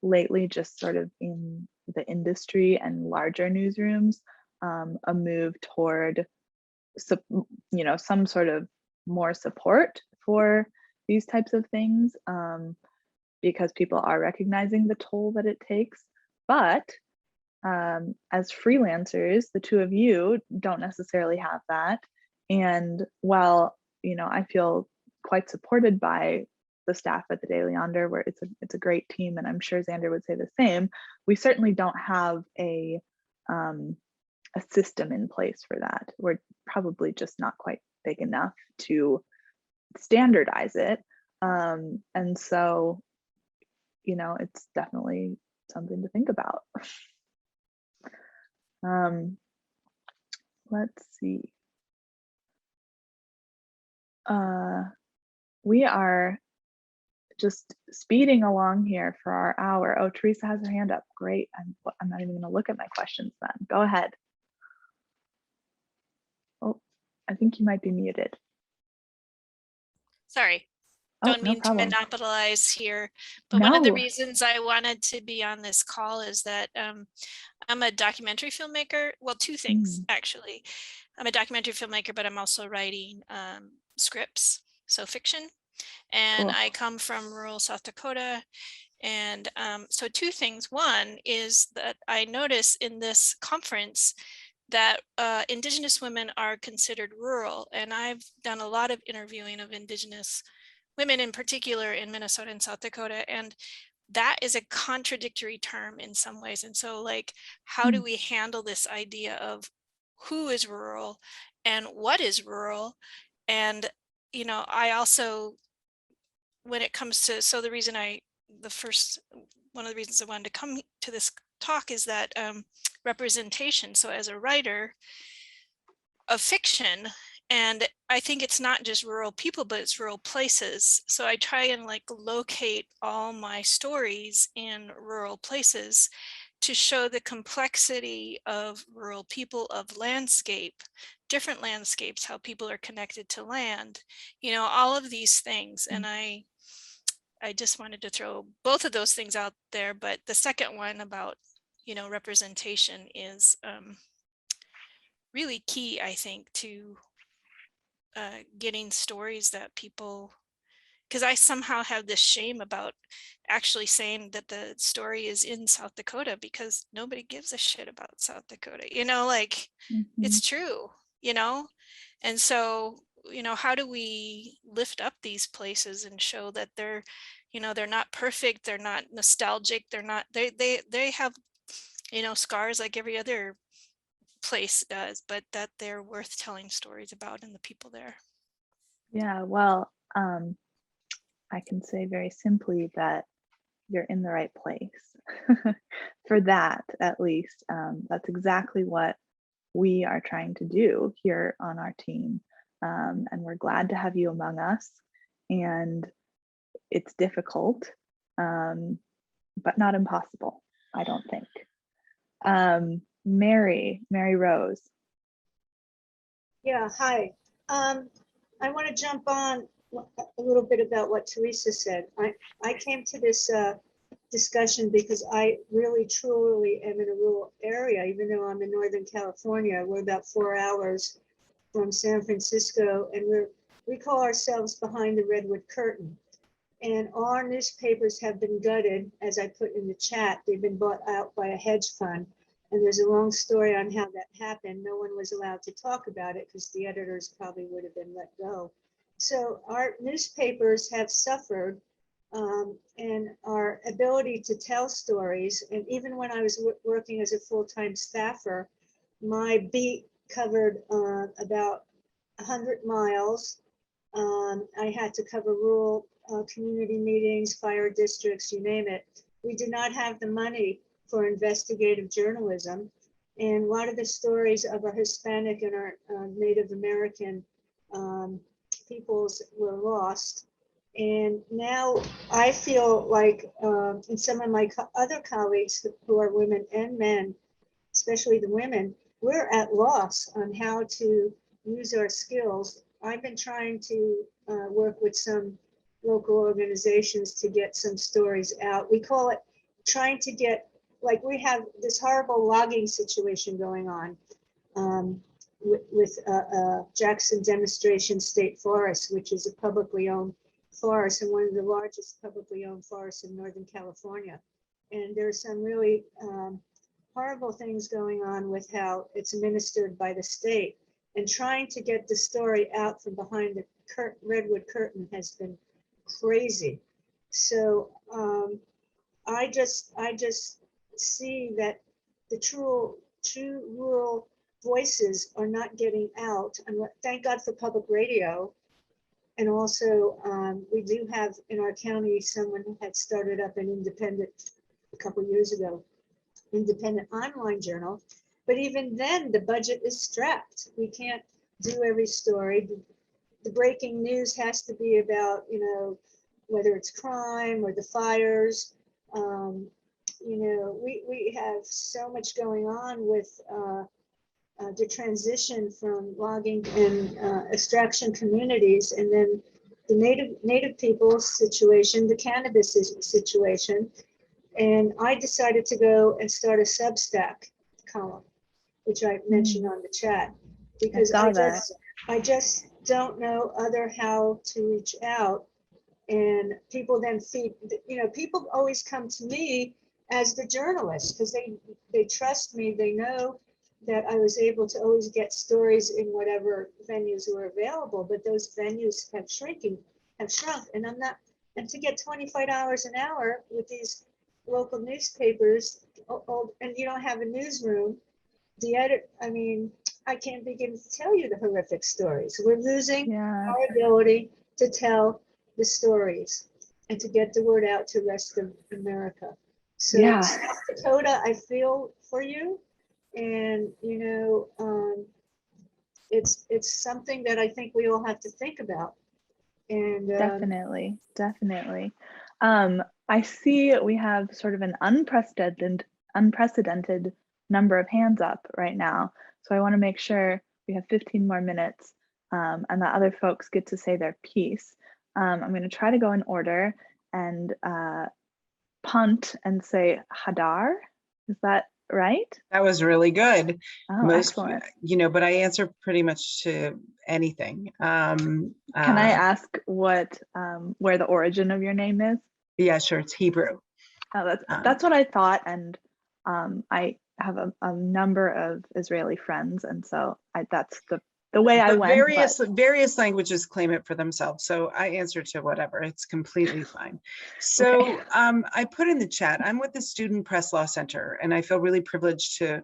lately, just sort of in the industry and larger newsrooms, a move toward, you know, some sort of more support for these types of things, because people are recognizing the toll that it takes. But as freelancers, the two of you don't necessarily have that. And while, you know, I feel quite supported by the staff at the Daily Yonder, where it's a great team, and I'm sure Xander would say the same, we certainly don't have a system in place for that. We're probably just not quite big enough to standardize it. And so, you know, it's definitely something to think about. Let's see. We are just speeding along here for our hour. Oh, Teresa has her hand up. Great. I'm not even going to look at my questions then. Go ahead. Oh, I think you might be muted. Sorry. Don't mean to monopolize here, but one of the reasons I wanted to be on this call is that I'm a documentary filmmaker. Well, two things, actually. I'm a documentary filmmaker, but I'm also writing scripts, so fiction. And I come from rural South Dakota. And so two things. One is that I notice in this conference that Indigenous women are considered rural. And I've done a lot of interviewing of Indigenous women in particular in Minnesota and South Dakota. And that is a contradictory term in some ways. And so, like, how do we handle this idea of who is rural and what is rural? And, you know, I also when it comes to, so the reason one of the reasons I wanted to come to this talk is that representation. So as a writer of fiction, and I think it's not just rural people, but it's rural places. So I try and like locate all my stories in rural places to show the complexity of rural people, of landscape, different landscapes, how people are connected to land, you know, all of these things. And I just wanted to throw both of those things out there, but the second one about, you know, representation is really key, I think, to getting stories that people, because I somehow have this shame about actually saying that the story is in South Dakota, because nobody gives a shit about South Dakota, you know, like it's true, you know? And so, you know, how do we lift up these places and show that they're, you know, they're not perfect, they're not nostalgic, they're not, they have, you know, scars like every other place does, but that they're worth telling stories about and the people there. Yeah, well, I can say very simply that you're in the right place for that, at least. That's exactly what we are trying to do here on our team. And we're glad to have you among us. And it's difficult, but not impossible, I don't think. Mary Rose. Yeah, hi. I want to jump on a little bit about what Teresa said. I came to this discussion because I really truly am in a rural area, even though I'm in Northern California. We're about 4 hours from San Francisco, and we call ourselves behind the redwood curtain. And our newspapers have been gutted, as I put in the chat. They've been bought out by a hedge fund. And there's a long story on how that happened. No one was allowed to talk about it because the editors probably would have been let go. So our newspapers have suffered, and our ability to tell stories. And even when I was working as a full-time staffer, my beat covered about 100 miles. I had to cover rural community meetings, fire districts, you name it. We did not have the money for investigative journalism. And a lot of the stories of our Hispanic and our Native American peoples were lost. And now I feel like, and some of my other colleagues who are women and men, especially the women, we're at loss on how to use our skills. I've been trying to work with some local organizations to get some stories out. We call it trying to get, like we have this horrible logging situation going on with Jackson Demonstration State Forest, which is a publicly owned forest and one of the largest publicly owned forests in Northern California. And there's some really horrible things going on with how it's administered by the state. And trying to get the story out from behind the redwood curtain has been crazy. So I just see that the true rural voices are not getting out. And thank God for public radio. And also we do have in our county someone who had started up an independent a couple years ago, independent online journal. But even then the budget is strapped. We can't do every story. The breaking news has to be about, you know, whether it's crime or the fires. You know, we have so much going on with the transition from logging and extraction communities, and then the native people's situation, the cannabis situation. And I decided to go and start a Substack column, which I mentioned on the chat, because I just don't know how to reach out. And people then feed, you know, people always come to me as the journalist because they trust me. They know that I was able to always get stories in whatever venues were available, but those venues have shrunk, and I'm not, and to get $25 an hour with these local newspapers, and you don't have a newsroom, I mean, I can't begin to tell you the horrific stories. We're losing our ability to tell the stories. and to get the word out to the rest of America. So Yeah. South Dakota, I feel for you. And, it's something that I think we all have to think about. And Definitely. I see we have sort of an unprecedented number of hands up right now. So I want to make sure we have 15 more minutes and that other folks get to say their piece. I'm going to try to go in order and punt and say Hadar. Is that right? That was really good. Oh, excellent. But I answer pretty much to anything. Can I ask what where the origin of your name is? Yeah, sure. It's Hebrew. Oh, that's what I thought, and I have a number of Israeli friends, and so that's the way I went. Various languages claim it for themselves, so I answer to whatever. It's completely fine. So Okay. I put in the chat, I'm with the Student Press Law Center, and I feel really privileged to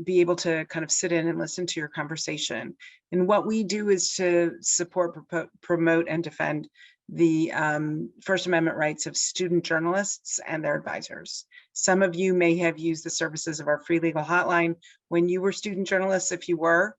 be able to kind of sit in and listen to your conversation. And what we do is to support, promote, and defend the First Amendment rights of student journalists and their advisors. Some of you may have used the services of our free legal hotline when you were student journalists, if you were.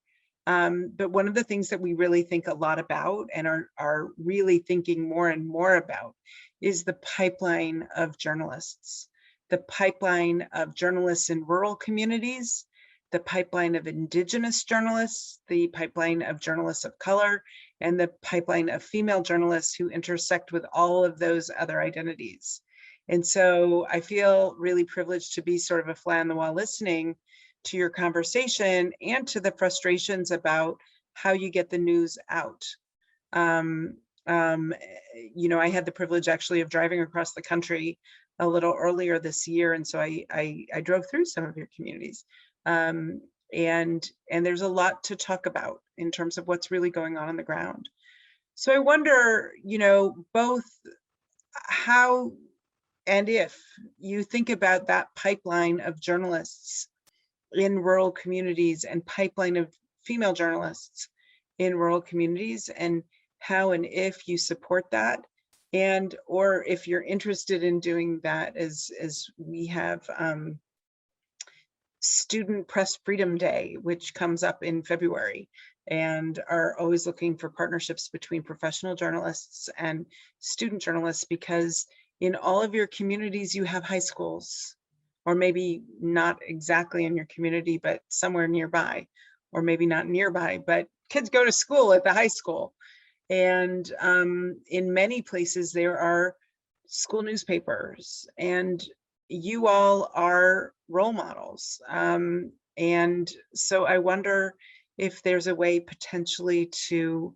But one of the things that we really think a lot about and are really thinking more and more about is the pipeline of journalists. The pipeline of journalists in rural communities, the pipeline of Indigenous journalists, the pipeline of journalists of color, and the pipeline of female journalists who intersect with all of those other identities. And so I feel really privileged to be sort of a fly on the wall listening to your conversation and to the frustrations about how you get the news out. I had the privilege actually of driving across the country a little earlier this year, and so I drove through some of your communities. And there's a lot to talk about in terms of what's really going on the ground. So I wonder, both how and if you think about that pipeline of journalists in rural communities and pipeline of female journalists in rural communities, and how and if you support that, and or if you're interested in doing that, as we have Student Press Freedom Day, which comes up in February, and are always looking for partnerships between professional journalists and student journalists, because in all of your communities you have high schools, or maybe not exactly in your community, but somewhere nearby, or maybe not nearby, but kids go to school at the high school. And in many places there are school newspapers, and you all are role models. And so I wonder if there's a way potentially to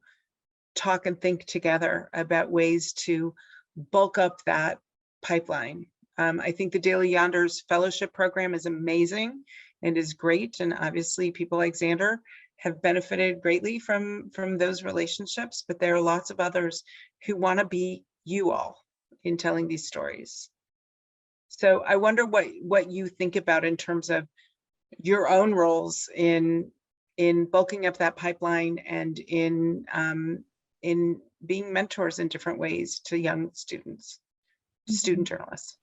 talk and think together about ways to bulk up that pipeline. I think the Daily Yonder's fellowship program is amazing and is great. And obviously people like Xander have benefited greatly from those relationships, but there are lots of others who want to be you all in telling these stories. So I wonder what you think about in terms of your own roles in bulking up that pipeline and in being mentors in different ways to young students, student journalists.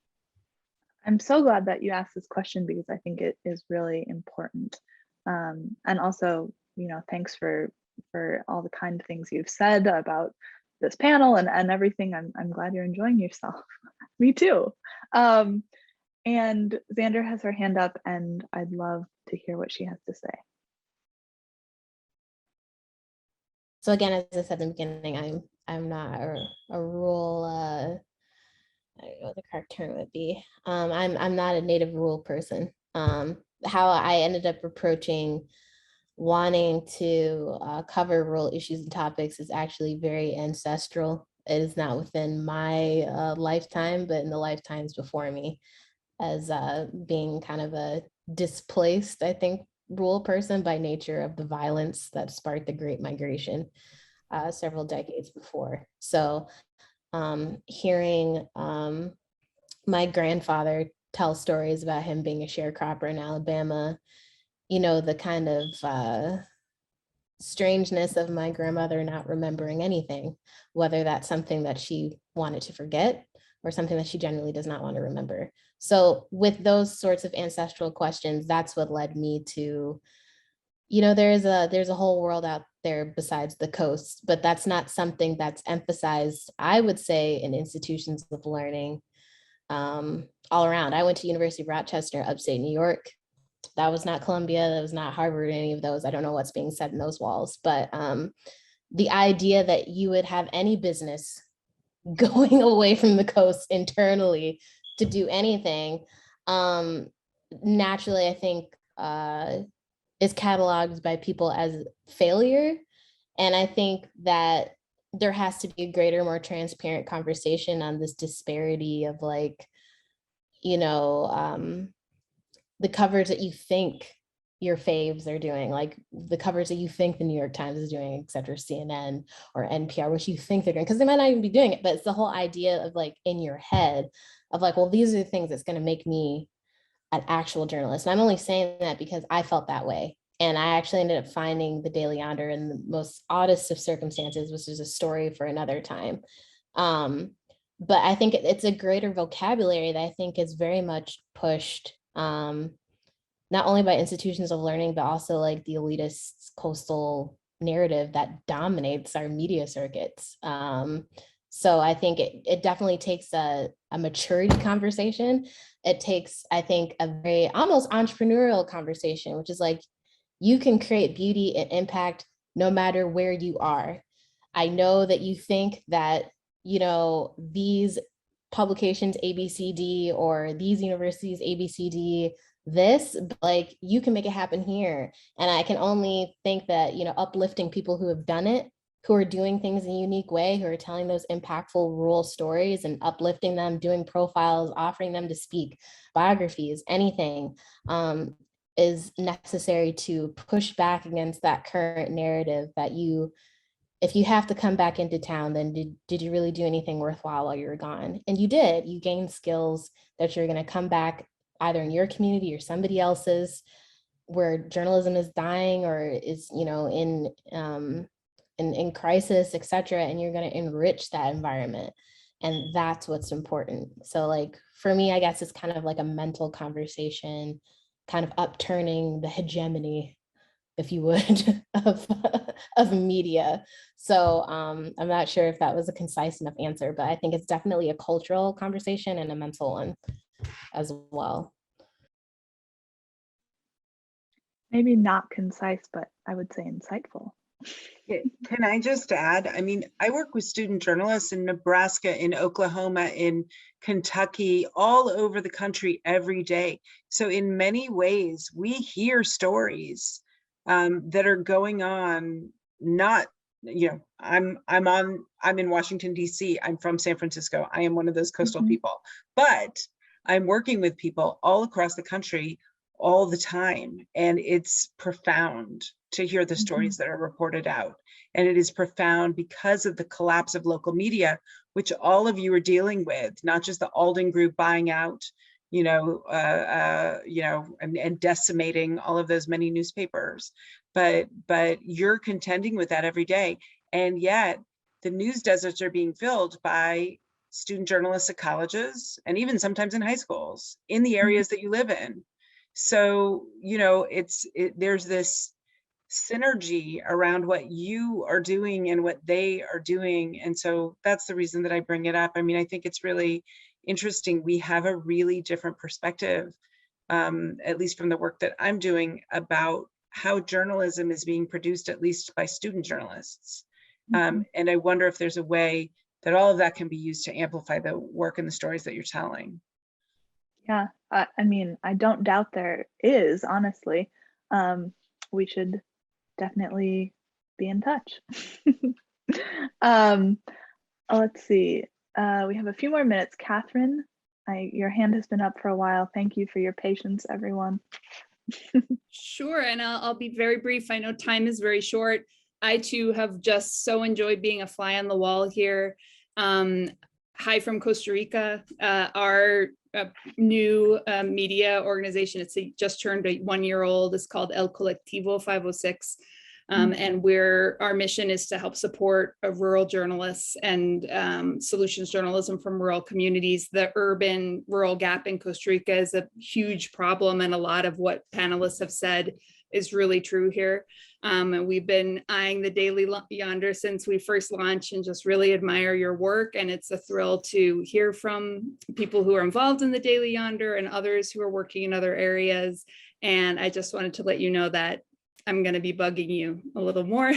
I'm so glad that you asked this question, because I think it is really important. And also, thanks for all the kind things you've said about this panel and everything. I'm glad you're enjoying yourself. Me too. And Xander has her hand up, and I'd love to hear what she has to say. So again, as I said in the beginning, I'm not a rural, I don't know what the correct term would be. I'm not a native rural person. How I ended up approaching wanting to cover rural issues and topics is actually very ancestral. It is not within my lifetime, but in the lifetimes before me, as being kind of a displaced, I think, rural person by nature of the violence that sparked the Great Migration several decades before. So hearing my grandfather tell stories about him being a sharecropper in Alabama, the kind of strangeness of my grandmother not remembering anything, whether that's something that she wanted to forget or something that she generally does not want to remember. So with those sorts of ancestral questions, that's what led me to, there's a whole world out there besides the coast, but that's not something that's emphasized, I would say, in institutions of learning all around. I went to University of Rochester, upstate New York. That was not Columbia, that was not Harvard, any of those. I don't know what's being said in those walls, but the idea that you would have any business going away from the coast internally to do anything, naturally, I think is cataloged by people as failure. And I think that there has to be a greater, more transparent conversation on this disparity of like, the coverage that you think your faves are doing, like the coverage that you think the New York Times is doing, et cetera, CNN or NPR, which you think they're doing, because they might not even be doing it, but it's the whole idea of like in your head of like, well, these are the things that's going to make me an actual journalist. And I'm only saying that because I felt that way. And I actually ended up finding the Daily Yonder in the most oddest of circumstances, which is a story for another time. But I think it's a greater vocabulary that I think is very much pushed, not only by institutions of learning, but also like the elitist coastal narrative that dominates our media circuits. So I think it definitely takes a maturity conversation. It takes, I think, a very almost entrepreneurial conversation, which is like, you can create beauty and impact no matter where you are. I know that you think that, these publications ABCD or these universities ABCD this, but like you can make it happen here. And I can only think that, uplifting people who have done it, who are doing things in a unique way, who are telling those impactful rural stories and uplifting them, doing profiles, offering them to speak, biographies, anything, is necessary to push back against that current narrative that if you have to come back into town, then did you really do anything worthwhile while you were gone? And you did. You gained skills that you're going to come back either in your community or somebody else's, where journalism is dying or is, in crisis, et cetera, and you're going to enrich that environment. And that's what's important. So like, for me, I guess it's kind of like a mental conversation, kind of upturning the hegemony, if you would, of media. So I'm not sure if that was a concise enough answer, but I think it's definitely a cultural conversation and a mental one as well. Maybe not concise, but I would say insightful. Can I just add, I work with student journalists in Nebraska, in Oklahoma, in Kentucky, all over the country every day. So in many ways, we hear stories that are going on, not, I'm in Washington, DC. I'm from San Francisco. I am one of those coastal people, but I'm working with people all across the country all the time. And it's profound to hear the stories that are reported out. And it is profound because of the collapse of local media, which all of you are dealing with, not just the Alden Group buying out, and decimating all of those many newspapers, but you're contending with that every day. And yet the news deserts are being filled by student journalists at colleges and even sometimes in high schools in the areas that you live in. So, there's this synergy around what you are doing and what they are doing. And so that's the reason that I bring it up. I think it's really interesting. We have a really different perspective, at least from the work that I'm doing, about how journalism is being produced, at least by student journalists. And I wonder if there's a way that all of that can be used to amplify the work and the stories that you're telling. Yeah, I don't doubt there is, honestly. We should definitely be in touch. Let's see. We have a few more minutes. Catherine, your hand has been up for a while. Thank you for your patience, everyone. Sure, and I'll be very brief. I know time is very short. I too have just so enjoyed being a fly on the wall here. Hi from Costa Rica. Our new media organization, it's just turned 1 year old. It's called El Colectivo 506. And our mission is to help support rural journalists and solutions journalism from rural communities. The urban rural gap in Costa Rica is a huge problem, and a lot of what panelists have said is really true here. And we've been eyeing the Daily Yonder since we first launched, and just really admire your work. And it's a thrill to hear from people who are involved in the Daily Yonder and others who are working in other areas. And I just wanted to let you know that I'm going to be bugging you a little more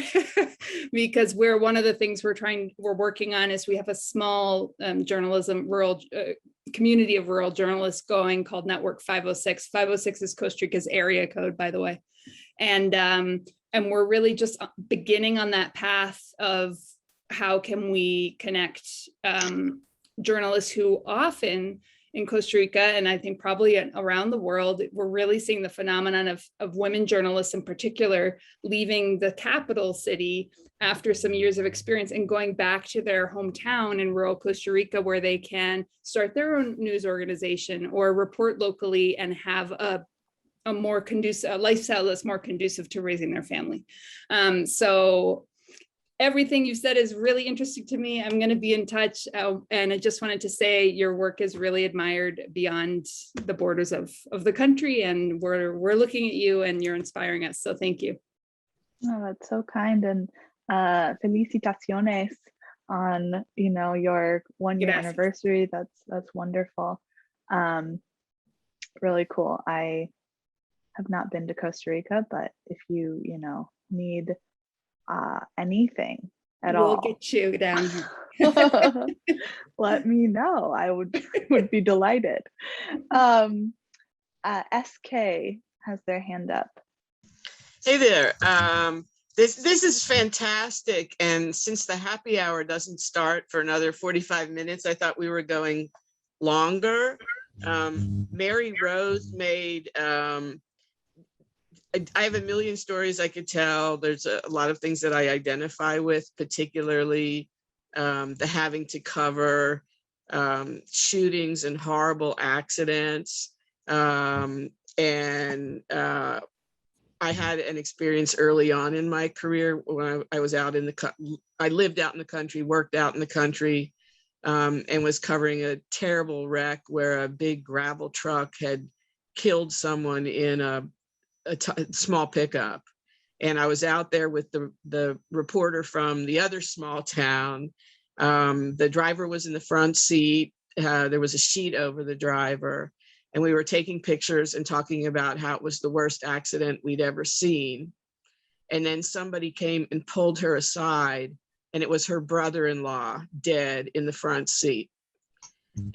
because one of the things we're working on is we have a small rural community of rural journalists going called Network 506. 506 is Costa Rica's area code, by the way. And we're really just beginning on that path of how can we connect journalists who often in Costa Rica, and I think probably around the world, we're really seeing the phenomenon of women journalists in particular leaving the capital city after some years of experience and going back to their hometown in rural Costa Rica, where they can start their own news organization or report locally and have a more conducive lifestyle that's more conducive to raising their family. So everything you said is really interesting to me. I'm going to be in touch. And I just wanted to say your work is really admired beyond the borders of the country. And we're looking at you and you're inspiring us. So thank you. Oh, that's so kind. And felicitaciones on, your 1-year anniversary. That's wonderful. Really cool. I have not been to Costa Rica, but if you, need anything at all, we'll get you down here. Let me know. I would be delighted. SK has their hand up. Hey there. This is fantastic. And since the happy hour doesn't start for another 45 minutes, I thought we were going longer. Mary Rose made I have a million stories I could tell. There's a lot of things that I identify with, particularly the having to cover shootings and horrible accidents. And I had an experience early on in my career when I was out I lived out in the country, worked out in the country, and was covering a terrible wreck where a big gravel truck had killed someone in a small pickup. And I was out there with the reporter from the other small town. The driver was in the front seat. There was a sheet over the driver, and we were taking pictures and talking about how it was the worst accident we'd ever seen. And then somebody came and pulled her aside, and it was her brother-in-law dead in the front seat.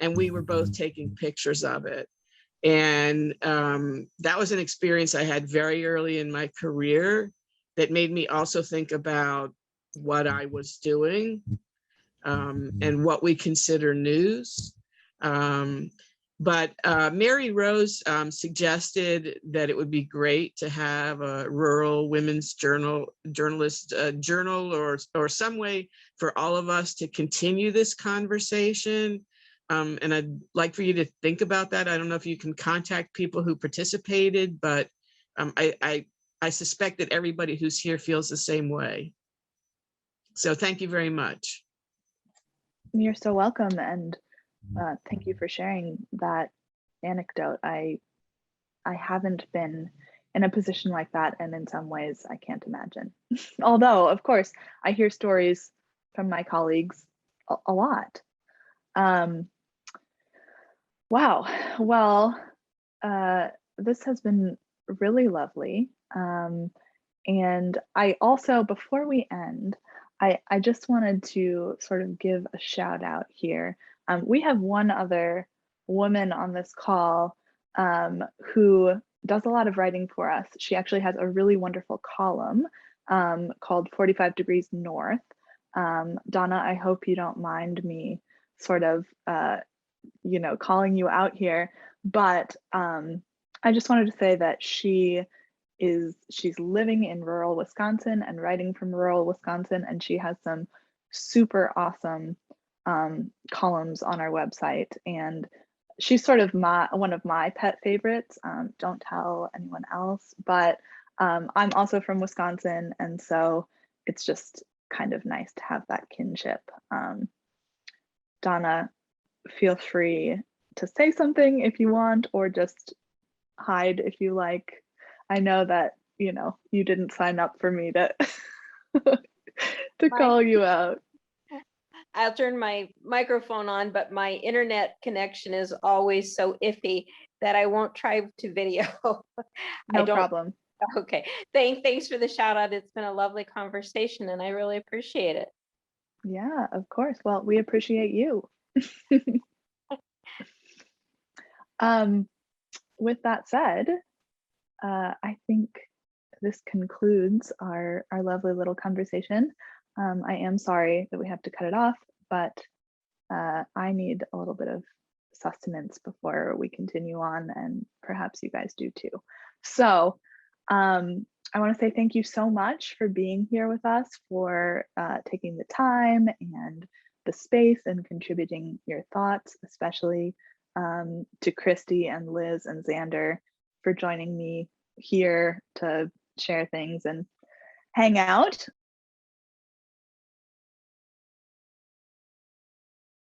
And we were both taking pictures of it. And that was an experience I had very early in my career that made me also think about what I was doing and what we consider news. But Mary Rose suggested that it would be great to have a rural women's journalist journal or some way for all of us to continue this conversation. And I'd like for you to think about that. I don't know if you can contact people who participated, but I suspect that everybody who's here feels the same way. So thank you very much. You're so welcome. And thank you for sharing that anecdote. I haven't been in a position like that. And in some ways, I can't imagine. Although, of course, I hear stories from my colleagues a lot. Wow. Well, this has been really lovely. And I also, before we end, I just wanted to sort of give a shout out here. We have one other woman on this call who does a lot of writing for us. She actually has a really wonderful column called 45 Degrees North. Donna, I hope you don't mind me sort of calling you out here, but I just wanted to say that she's living in rural Wisconsin and writing from rural Wisconsin, and she has some super awesome columns on our website, and she's sort of one of my pet favorites. Don't tell anyone else, but I'm also from Wisconsin, and so it's just kind of nice to have that kinship. Donna, feel free to say something if you want, or just hide if you like. I know that, you know, you didn't sign up for me to to call you out. I'll turn my microphone on, but my internet connection is always so iffy that I won't try to video. No problem. Okay. Thanks for the shout out. It's been a lovely conversation and I really appreciate it. Yeah, of course. Well, we appreciate you. With that said, I think this concludes our lovely little conversation. I am sorry that we have to cut it off, but I need a little bit of sustenance before we continue on, and perhaps you guys do too. So I want to say thank you so much for being here with us, for taking the time and the space and contributing your thoughts, especially to Christy and Liz and Xander for joining me here to share things and hang out.